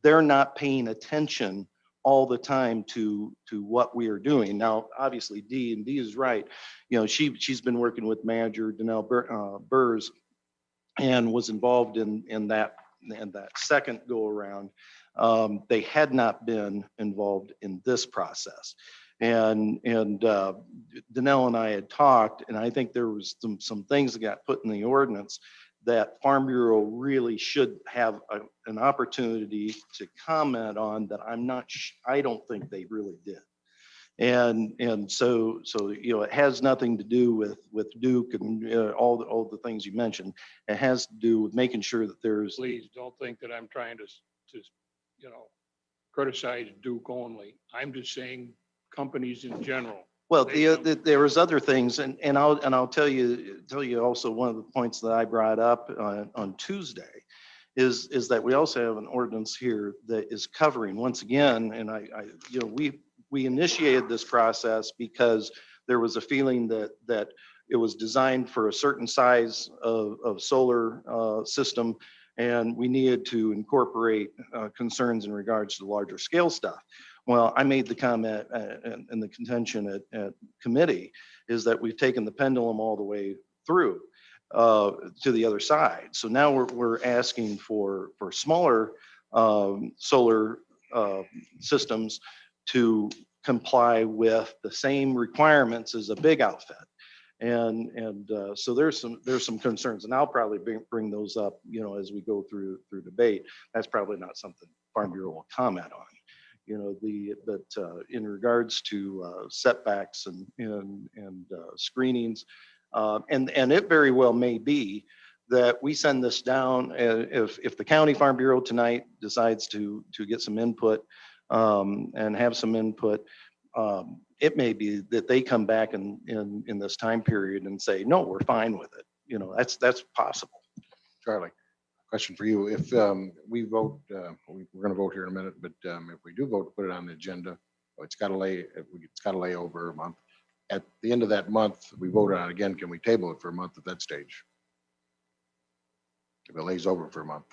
S14: they're not paying attention all the time to what we are doing. Now, obviously D is right. You know, she's been working with manager Danelle Burrs and was involved in that second go around. They had not been involved in this process. And Danelle and I had talked, and I think there was some things that got put in the ordinance that Farm Bureau really should have an opportunity to comment on that I don't think they really did. And so you know, it has nothing to do with Duke and all the things you mentioned. It has to do with making sure that there's.
S6: Please don't think that I'm trying to you know, criticize Duke only. I'm just saying companies in general.
S14: Well, there was other things, and I'll tell you also, one of the points that I brought up on Tuesday is that we also have an ordinance here that is covering, once again, and I you know, we initiated this process because there was a feeling that it was designed for a certain size of solar system, and we needed to incorporate concerns in regards to larger scale stuff. Well, I made the comment and the contention at committee is that we've taken the pendulum all the way through to the other side. So now we're asking for smaller solar systems to comply with the same requirements as a big outfit. And so there's some concerns, and I'll probably bring those up, you know, as we go through debate. That's probably not something Farm Bureau will comment on. You know, but in regards to setbacks and screenings, and it very well may be that we send this down, if the county Farm Bureau tonight decides to get some input and have some input, it may be that they come back in this time period and say, no, we're fine with it. You know, that's possible.
S1: Charlie, question for you. If we vote, we're going to vote here in a minute, but if we do vote to put it on the agenda, it's got to lay over a month. At the end of that month, we vote on it again. Can we table it for a month at that stage? If it lays over for a month.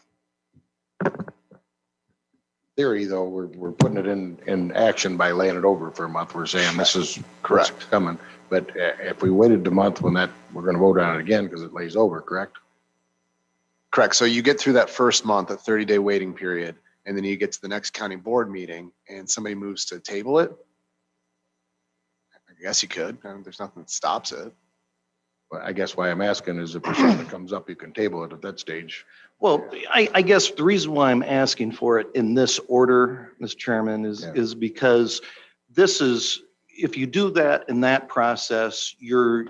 S1: Theory, though, we're putting it in action by laying it over for a month. We're saying this is correct coming. But if we waited a month when we're going to vote on it again because it lays over, correct?
S17: Correct. So you get through that first month, a 30-day waiting period, and then you get to the next county board meeting and somebody moves to table it. I guess you could. There's nothing that stops it.
S1: Well, I guess why I'm asking is if there's something that comes up, you can table it at that stage.
S14: Well, I guess the reason why I'm asking for it in this order, Mr. Chairman, is because this is, if you do that in that process, you're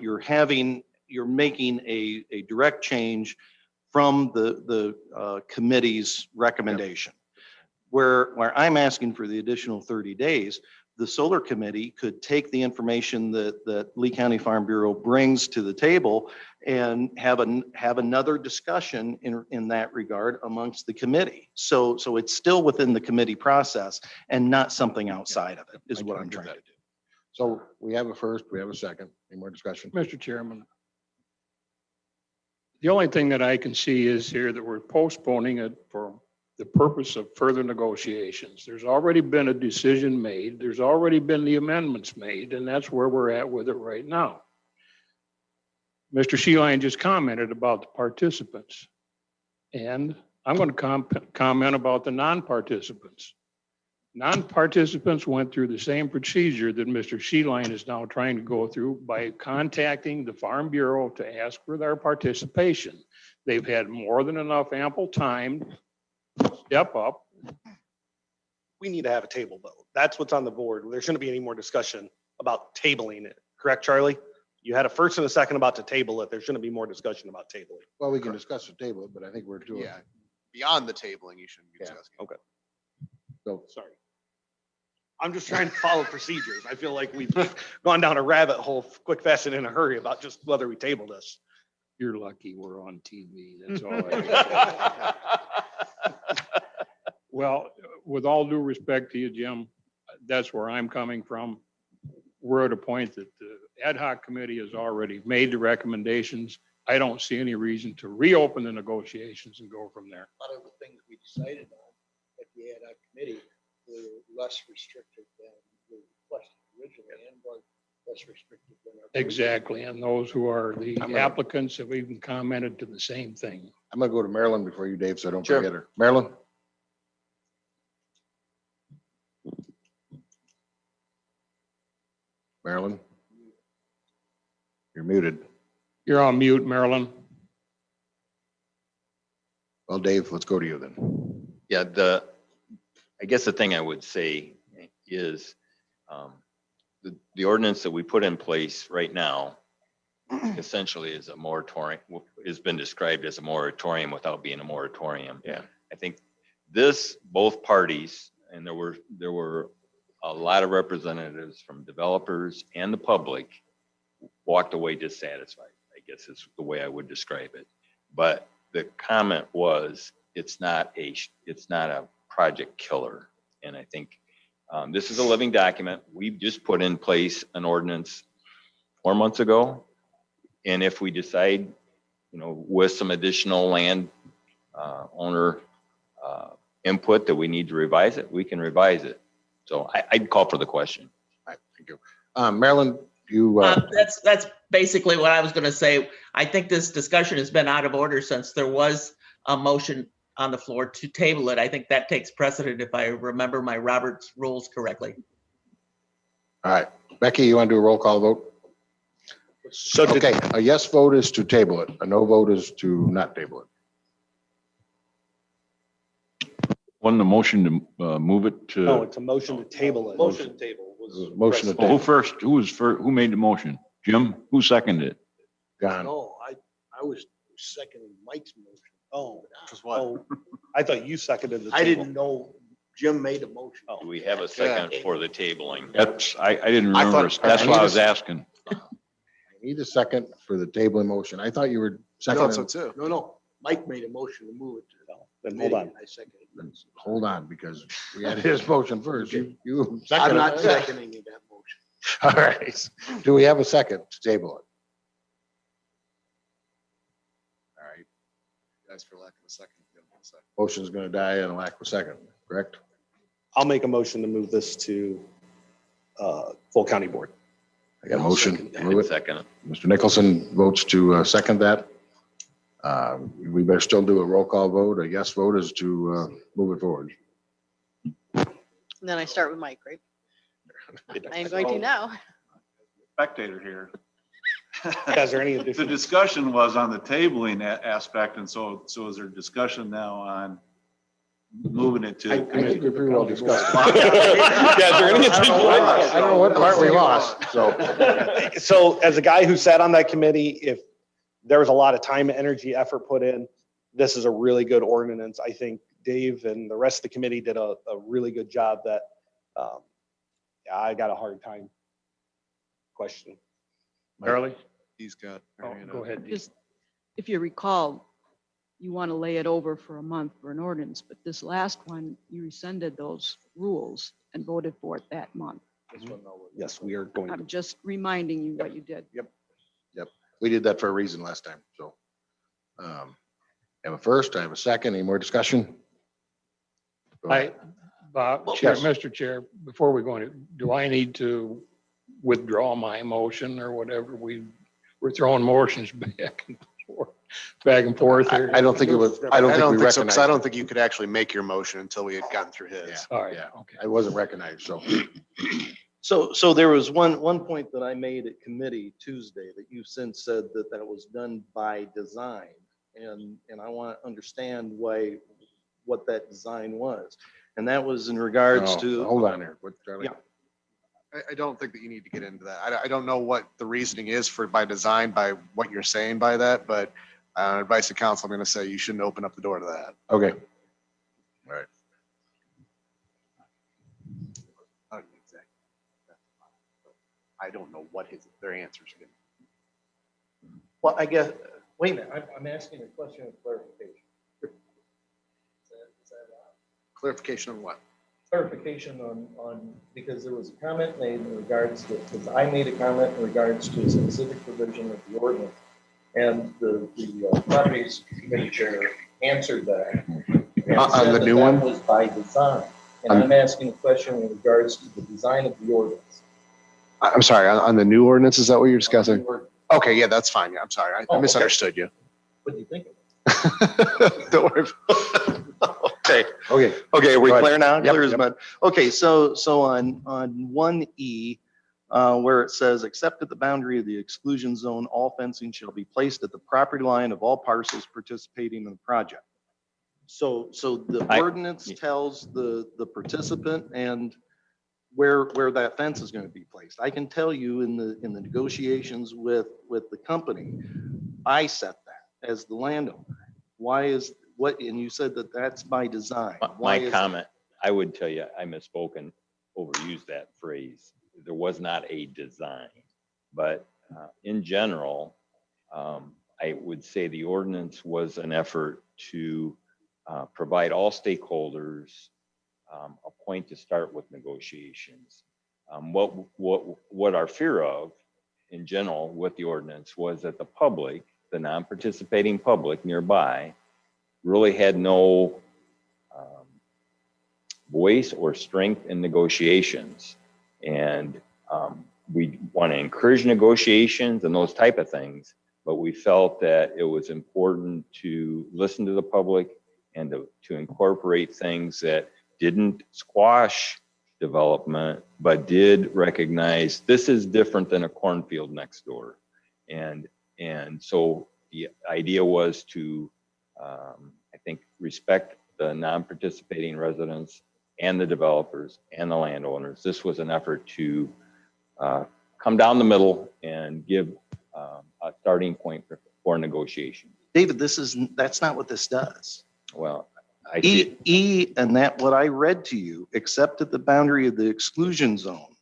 S14: making a direct change from the committee's recommendation. Where I'm asking for the additional 30 days, the solar committee could take the information that Lee County Farm Bureau brings to the table and have another discussion in that regard amongst the committee. So it's still within the committee process and not something outside of it, is what I'm trying to do.
S1: So we have a first, we have a second. Any more discussion?
S6: Mr. Chairman. The only thing that I can see is here that we're postponing it for the purpose of further negotiations. There's already been a decision made. There's already been the amendments made, and that's where we're at with it right now. Mr. Sheeline just commented about the participants. And I'm going to comment about the non-participants. Non-participants went through the same procedure that Mr. Sheeline is now trying to go through by contacting the Farm Bureau to ask for their participation. They've had more than enough ample time to step up.
S2: We need to have a table vote. That's what's on the board. There shouldn't be any more discussion about tabling it. Correct, Charlie? You had a first and a second about to table it. There shouldn't be more discussion about tabling.
S1: Well, we can discuss the table, but I think we're doing.
S17: Yeah, beyond the tabling, you shouldn't be
S1: Yeah.
S17: discussing.
S2: Okay.
S1: So
S2: Sorry. I'm just trying to follow procedures. I feel like we've gone down a rabbit hole quick, fast, and in a hurry about just whether we table this.
S6: You're lucky we're on TV. That's all I Well, with all due respect to you, Jim, that's where I'm coming from. We're at a point that the ad hoc committee has already made the recommendations. I don't see any reason to reopen the negotiations and go from there.
S13: A lot of the things we decided on at the ad hoc committee were less restrictive than we requested originally and were less restrictive than our.
S6: Exactly, and those who are the applicants have even commented to the same thing.
S1: I'm gonna go to Marilyn before you, Dave, so I don't
S2: Sure.
S1: forget her. Marilyn? Marilyn? You're muted.
S6: You're on mute, Marilyn.
S1: Well, Dave, let's go to you then.
S10: Yeah, I guess the thing I would say is the ordinance that we put in place right now essentially is a moratorium, has been described as a moratorium without being a moratorium.
S1: Yeah.
S10: I think both parties, and there were a lot of representatives from developers and the public walked away dissatisfied, I guess is the way I would describe it. But the comment was, it's not a project killer. And I think this is a living document. We've just put in place an ordinance 4 months ago. And if we decide, with some additional land owner input that we need to revise it, we can revise it. So I'd call for the question.
S1: All right, thank you. Marilyn, you.
S7: That's basically what I was going to say. I think this discussion has been out of order since there was a motion on the floor to table it. I think that takes precedent if I remember my Robert's rules correctly.
S1: All right, Becky, you want to do a roll call vote?
S2: So
S1: Okay, a yes vote is to table it. A no vote is to not table it.
S4: Wasn't the motion to move it to?
S2: No, it's a motion to table it.
S14: Motion table was.
S1: Motion to
S4: Oh,
S1: table.
S4: who was first? Who made the motion? Jim? Who seconded it?
S1: John.
S13: No, I was seconding Mike's motion.
S2: Oh,
S13: what?
S2: I thought you seconded the table.
S13: I didn't know Jim made a motion.
S10: Do we have a second for the tabling?
S4: That's, I didn't
S1: I
S4: remember.
S1: thought-
S4: That's
S1: I
S4: why
S1: need
S4: I
S1: a-
S4: was asking.
S1: I need a second for the tabling motion. I thought you were
S17: I thought so
S1: seconding.
S17: too.
S13: No, Mike made a motion to move it to the
S2: Then hold on.
S13: committee, and I seconded it.
S1: Hold on, because we had his motion first. You
S13: I'm
S1: seconded
S13: not
S1: it.
S13: seconding that motion.
S1: All right. Do we have a second to table it? All right.
S17: Guys, for lack of a second. give them a second.
S1: Motion's gonna die in a lack of a second, correct?
S2: I'll make a motion to move this to full county board.
S1: I got a motion. Move it.
S10: Second.
S1: Mr. Nicholson votes to second that. We better still do a roll call vote. A yes vote is to move it forward.
S3: And then I start with Mike, right? I am going to now.
S12: Spectator here.
S2: Is there any
S12: The
S2: additional?
S12: discussion was on the tabling aspect, and so is there discussion now on moving it to
S1: I think
S12: committee.
S1: we pretty well discussed.
S2: Yeah, is there anything-
S1: I don't know what part we lost, so.
S2: So as a guy who sat on that committee, if there was a lot of time, energy, effort put in, this is a really good ordinance. I think Dave and the rest of the committee did a really good job that, yeah, I got a hard time questioning.
S6: Charlie?
S11: He's got.
S6: Oh, go ahead. Dee.
S15: Just, if you recall, you want to lay it over for a month for an ordinance, but this last one, you rescinded those rules and voted for it that month.
S2: Yes, we are going
S15: I'm
S2: to.
S15: just reminding you what you did.
S1: Yep. We did that for a reason last time, so. I have a first, I have a second, any more discussion? Go ahead.
S6: Bob, Chair,
S1: Yes.
S6: Mr. Chair, before we go in, do I need to withdraw my motion or whatever? We're throwing motions back and forth here.
S1: I don't think it was, I don't think we
S17: think so, because
S1: recognized.
S17: I don't think you could actually make your motion until we had gotten through his.
S1: Yeah.
S6: All right,
S1: Yeah,
S6: okay.
S1: I wasn't recognized, so.
S14: So there was one point that I made at committee Tuesday that you since said that that was done by design. And I want to understand what that design was. And that was in regards
S1: No,
S14: to.
S1: Hold on here. What, Charlie?
S14: Yeah.
S17: I don't think that you need to get into that. I don't know what the reasoning is for by design, by what you're saying by that, but advice to council, I'm going to say you shouldn't open up the door to that.
S1: Okay. All right.
S17: I don't know what their answers are going to be.
S14: Well, I guess, wait a minute, I'm asking a question of clarification.
S17: Clarification on what?
S14: Clarification on, because there was a comment made in regards to, because I made a comment in regards to a specific provision of the ordinance. And the properties committee chair answered that. and
S17: On
S14: said
S17: the
S14: that
S17: new
S14: that
S17: one?
S14: was by design. And I'm asking a question in regards to the design of the ordinance.
S17: I'm sorry, on the new ordinance, is that what you're discussing? Okay, yeah, that's fine. Yeah, I'm sorry. I
S14: okay.
S17: misunderstood you.
S14: What do you think of it?
S17: Don't worry.
S14: Okay.
S1: Okay.
S14: Okay, are we
S1: Go ahead.
S14: clear now?
S1: Yep,
S14: Clear as
S1: yep.
S14: mud. Okay, so on 1E, where it says, except at the boundary of the exclusion zone, all fencing shall be placed at the property line of all parcels participating in the project. So the ordinance tells the participant and where that fence is going to be placed. I can tell you in the negotiations with the company, I set that as the landowner. Why is what, and you said that that's by design. Why
S10: My
S14: is
S10: comment, I would tell you, I misspoke and overused that phrase. There was not a design, but in general, I would say the ordinance was an effort to provide all stakeholders a point to start with negotiations. What our fear of in general with the ordinance was that the public, the non-participating public nearby, really had no voice or strength in negotiations. And we want to encourage negotiations and those type of things, but we felt that it was important to listen to the public and to incorporate things that didn't squash development, but did recognize this is different than a cornfield next door. And so the idea was to, I think, respect the non-participating residents and the developers and the landowners. This was an effort to come down the middle and give a starting point for negotiation.
S14: David, that's not what this does.
S10: Well,
S14: E, and that what I read to you, except at the boundary of the exclusion zone,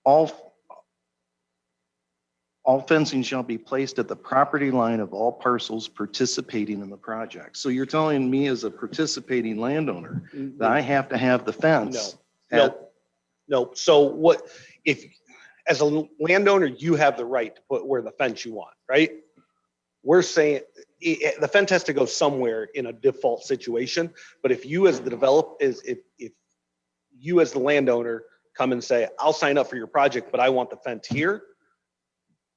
S14: all fencing shall be placed at the property line of all parcels participating in the project. So you're telling me as a participating landowner that I have to have the fence?
S2: No. So what, if, as a landowner, you have the right to put where the fence you want, right? We're saying the fence has to go somewhere in a default situation. But if you as the if you as the landowner come and say, I'll sign up for your project, but I want the fence here,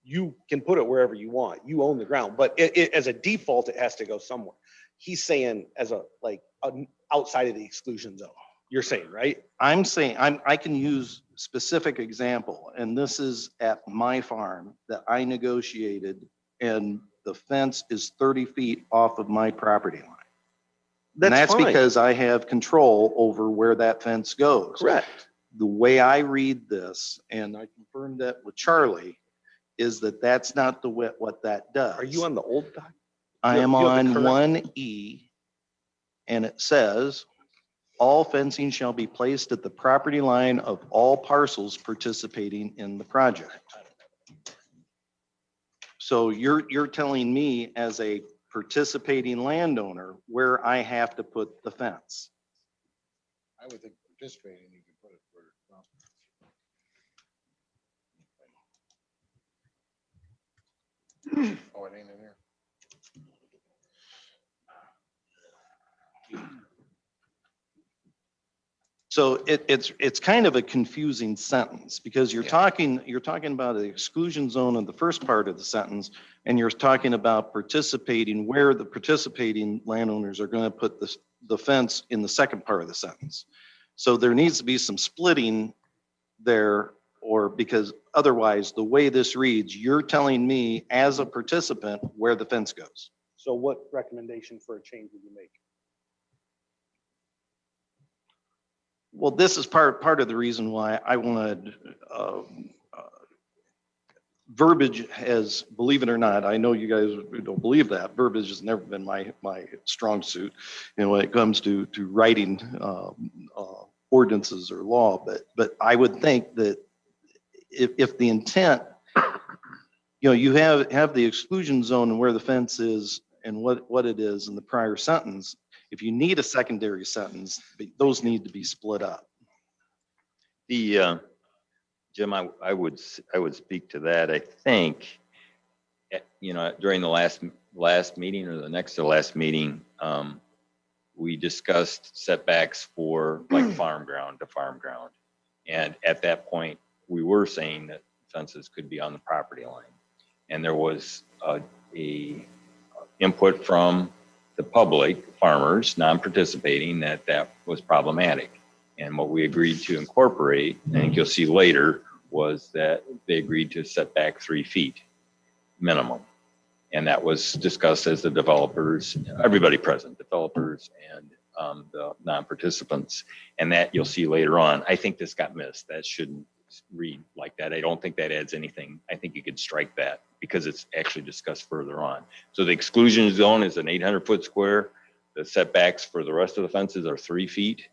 S2: you can put it wherever you want. You own the ground, but as a default, it has to go somewhere. He's saying as outside of the exclusion zone. You're saying, right?
S14: I'm saying, I can use specific example, and this is at my farm that I negotiated, and the fence is 30 feet off of my property line. And that's
S2: fine.
S14: because I have control over where that fence goes.
S2: Correct.
S14: The way I read this, and I confirmed that with Charlie, is that that's not what that does.
S2: Are you on the old doc?
S14: I
S2: you
S14: am
S2: have the
S14: on
S2: current-
S14: 1E, and it says, all fencing shall be placed at the property line of all parcels participating in the project. So you're telling me as a participating landowner where I have to put the fence.
S1: I would think participating, you can put it where, well. Oh, it ain't in here.
S14: So it's kind of a confusing sentence because you're talking about the exclusion zone in the first part of the sentence, and you're talking about participating where the participating landowners are going to put the fence in the second part of the sentence. So there needs to be some splitting there, or because otherwise the way this reads, you're telling me as a participant where the fence goes.
S2: So what recommendation for a change would you make?
S14: Well, this is part of the reason why I wanted verbiage has, believe it or not, I know you guys don't believe that, verbiage has never been my strong suit, when it comes to writing ordinances or law. But I would think that if the intent, you have the exclusion zone and where the fence is and what it is in the prior sentence. If you need a secondary sentence, those need to be split up.
S10: The, Jim, I would speak to that. I think, during the last meeting or the next to last meeting, we discussed setbacks for like farm ground to farm ground. And at that point, we were saying that fences could be on the property line. And there was a input from the public, farmers, non-participating, that was problematic. And what we agreed to incorporate, I think you'll see later, was that they agreed to set back 3 feet minimum. And that was discussed as the developers, everybody present, developers and the non-participants. And that you'll see later on. I think this got missed. That shouldn't read like that. I don't think that adds anything. I think you could strike that because it's actually discussed further on. So the exclusion zone is an 800-foot square. The setbacks for the rest of the fences are 3 feet.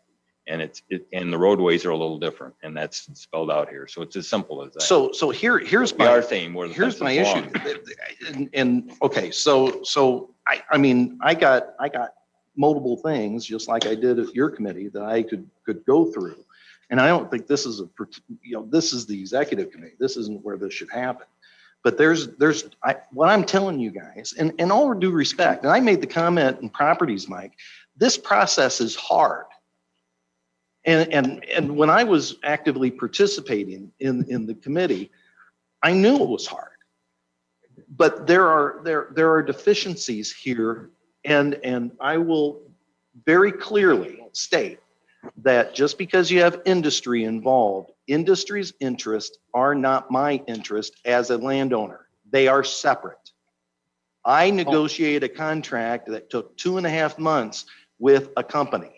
S10: And and the roadways are a little different, and that's spelled out here. So it's as simple as that.
S14: So here's
S10: we are saying where the
S14: here's my issue.
S10: belong.
S14: And okay, so I got multiple things just like I did at your committee that I could go through, and I don't think this is this is the executive committee. This isn't where this should happen. But what I'm telling you guys, and in all due respect, and I made the comment in properties, Mike, this process is hard. And when I was actively participating in the committee, I knew it was hard. But there are deficiencies here, and I will very clearly state that just because you have industry involved, industry's interests are not my interest as a landowner. They are separate. I negotiated a contract that took 2.5 months with a company.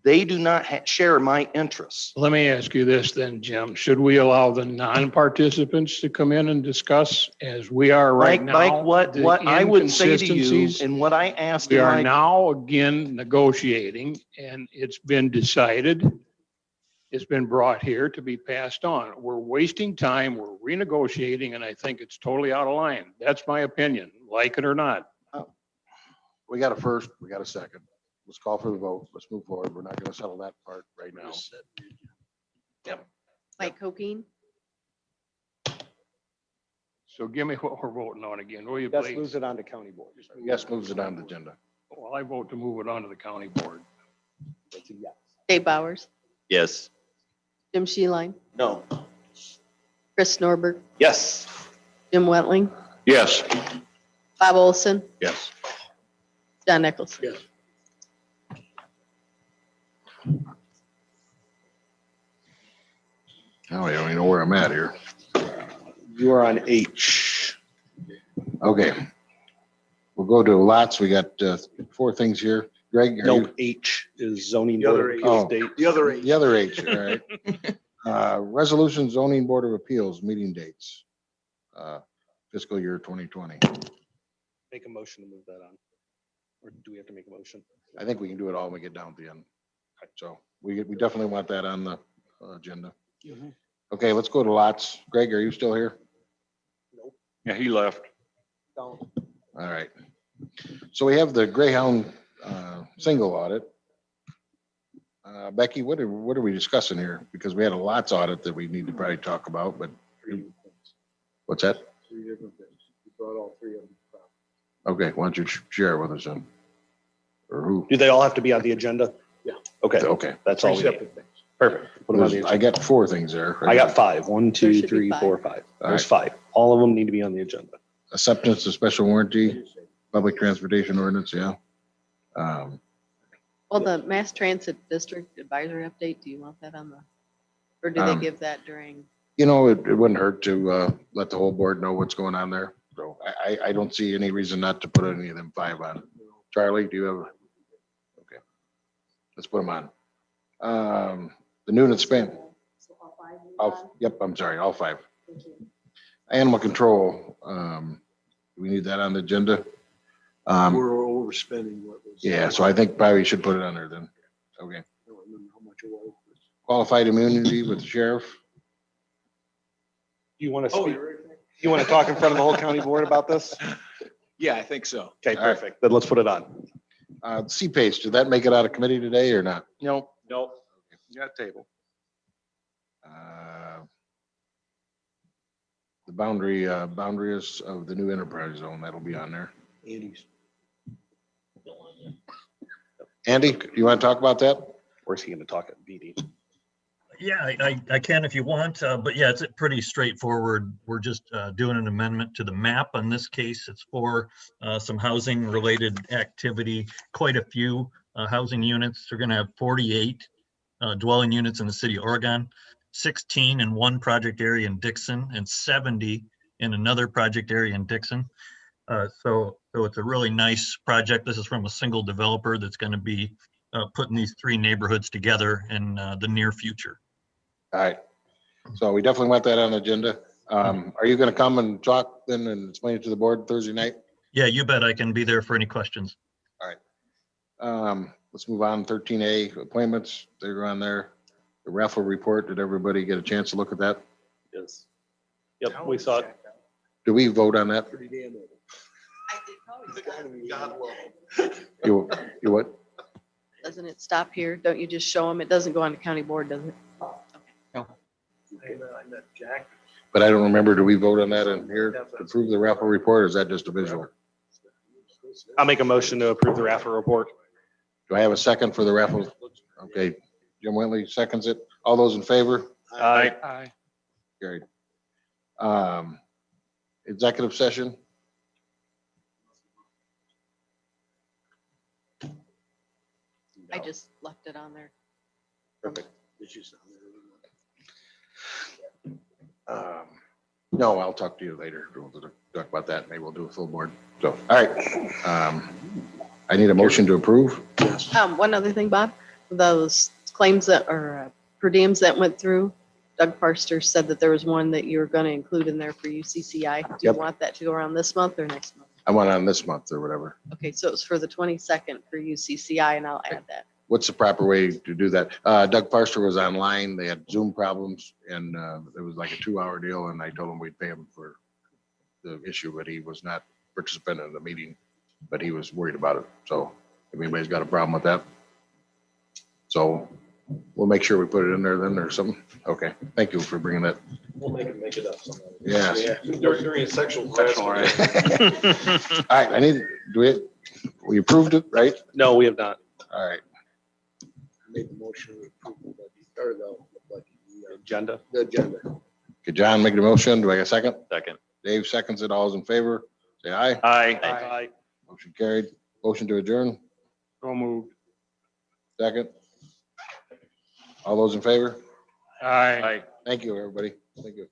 S14: They do not share my interests.
S6: Let me ask you this then, Jim. Should we allow the non-participants to come in and discuss as we are right now?
S14: Like what I would say to you
S6: inconsistencies?
S14: and what I asked
S6: We
S14: in
S6: are
S14: my,
S6: now again negotiating, and it's been decided. It's been brought here to be passed on. We're wasting time. We're renegotiating, and I think it's totally out of line. That's my opinion, like it or not.
S1: We got a first, we got a second. Let's call for the vote. Let's move forward. We're not going to settle that part right now.
S3: Mike Cokeen,
S6: So give me what we're voting on again, will you
S2: Yes,
S6: please?
S2: moves it on to county board.
S1: Yes, moves it on the agenda.
S6: Well, I vote to move it on to the county board.
S2: That's a yes.
S3: Dave Bowers,
S10: Yes.
S3: Jim Sheeline,
S2: No.
S3: Chris Norberg,
S2: Yes.
S3: Jim Wentling,
S12: Yes.
S3: Bob Olson,
S1: Yes.
S3: John Nichols.
S13: Yes.
S1: Now I don't even know where I'm at here.
S2: You are on H.
S1: Okay. We'll go to lots. We got 4 things here. Greg? are
S2: No,
S1: you-
S2: H is zoning
S13: The
S2: board
S13: other
S2: of
S13: H.
S2: appeals
S1: Oh.
S2: date.
S13: The other eight.
S1: The other H, all right. Resolution zoning board of appeals meeting dates. Fiscal year 2020.
S2: Make a motion to move that on. Or do we have to make a motion?
S1: I think we can do it all when we get down to the end. So we definitely want that on the agenda. Okay, let's go to lots. Greg, are you still here?
S4: Yeah, he left.
S1: All right. So we have the Greyhound single audit. Becky, what are we discussing here? Because we had a lots audit that we need to probably talk about, but what's that?
S13: Three different things. You brought all three of them.
S1: Okay, why don't you share with us then? Or who?
S2: Do they all have to be on the agenda?
S13: Yeah.
S2: Okay,
S1: Okay.
S2: that's all
S13: Three
S2: we need.
S13: separate things.
S2: Perfect. Put them on the
S1: I
S2: agenda.
S1: got 4 things there.
S2: I got 5. 1, 2,
S3: should be
S2: 3, 4, 5.
S1: All
S2: There's
S1: right.
S2: 5. All of them need to be on the agenda.
S1: Acceptance of special warranty, public transportation ordinance, yeah.
S3: Well, the Mass Transit District Advisory Update, do you want that on the, or do they give that during?
S1: You know, it wouldn't hurt to let the whole board know what's going on there. So I don't see any reason not to put any of them 5 on. Charlie, do you have? Okay. Let's put them on. The noon and span. Yep, I'm sorry, all 5. Animal control, we need that on the agenda.
S13: We're overspending what was.
S1: Yeah, so I think probably we should put it on there then. Okay.
S13: I don't remember how much it was.
S1: Qualified immunity with the sheriff.
S2: Do you want to
S13: Oh,
S2: speak?
S13: you're right.
S2: You want to talk in front of the whole county board about this?
S16: Yeah, I think so.
S2: Okay,
S1: All right.
S2: perfect. Then let's put it on.
S1: CPACE, did that make it out of committee today or not?
S2: No.
S16: Nope. You got a table.
S1: The boundaries of the new enterprise zone, that'll be on there.
S13: Andy's.
S1: Andy, you want to talk about that?
S2: Where's he going to talk at meeting?
S8: Yeah, I can if you want, but yeah, it's pretty straightforward. We're just doing an amendment to the map. In this case, it's for some housing related activity, quite a few housing units. They're gonna have 48 dwelling units in the city of Oregon, 16 in one project area in Dixon, and 70 in another project area in Dixon. So it's a really nice project. This is from a single developer that's gonna be putting these 3 neighborhoods together in the near future.
S1: All right. So we definitely want that on the agenda. Are you going to come and talk then and explain it to the board Thursday night?
S8: Yeah, you bet. I can be there for any questions.
S1: All right. Let's move on. 13A appointments. They're on there. The raffle report. Did everybody get a chance to look at that?
S2: Yes. Yep, we saw it.
S1: Do we vote on that?
S13: Pretty damn old.
S1: You what?
S3: Doesn't it stop here? Don't you just show them? It doesn't go on the county board, does it?
S13: I met Jack.
S1: But I don't remember. Do we vote on that in here to approve the raffle report? Or is that just a visual?
S2: I'll make a motion to approve the raffle report.
S1: Do I have a second for the raffle? Okay. Jim Wintley seconds it. All those in favor?
S2: Aye.
S1: Carried. Executive session.
S3: I just left it on there.
S1: Perfect.
S13: It's just on there.
S1: No, I'll talk to you later. We'll talk about that. Maybe we'll do a full board. So, all right. I need a motion to approve.
S13: Yes.
S3: One other thing, Bob, those claims that are per diems that went through, Doug Parster said that there was one that you were going to include in there for UCCI. Do you
S1: Yep.
S3: want that to go around this month or next month?
S1: I want on this month or whatever.
S3: Okay, so it's for the 22nd for UCCI, and I'll add that.
S1: What's the proper way to do that? Doug Parster was online. They had Zoom problems and it was like a 2-hour deal and I told him we'd pay him for the issue, but he was not participating in the meeting, but he was worried about it. So if anybody's got a problem with that. So we'll make sure we put it in there then or something. Okay. Thank you for bringing that.
S14: We'll make it up somehow.
S1: Yes.
S14: During a sexual
S1: All
S14: harassment.
S1: right. We approved it, right?
S2: No, we have not.
S1: All right.
S13: Made the motion to approve the budget, or
S2: Agenda.
S13: the agenda.
S1: Okay, John, make the motion. Do I get a second?
S4: Second.
S1: Dave seconds it. All those in favor, say aye.
S4: Aye.
S1: Motion carried. Motion to adjourn.
S14: So moved.
S1: Second. All those in favor?
S14: Aye.
S1: Thank you, everybody. Thank you.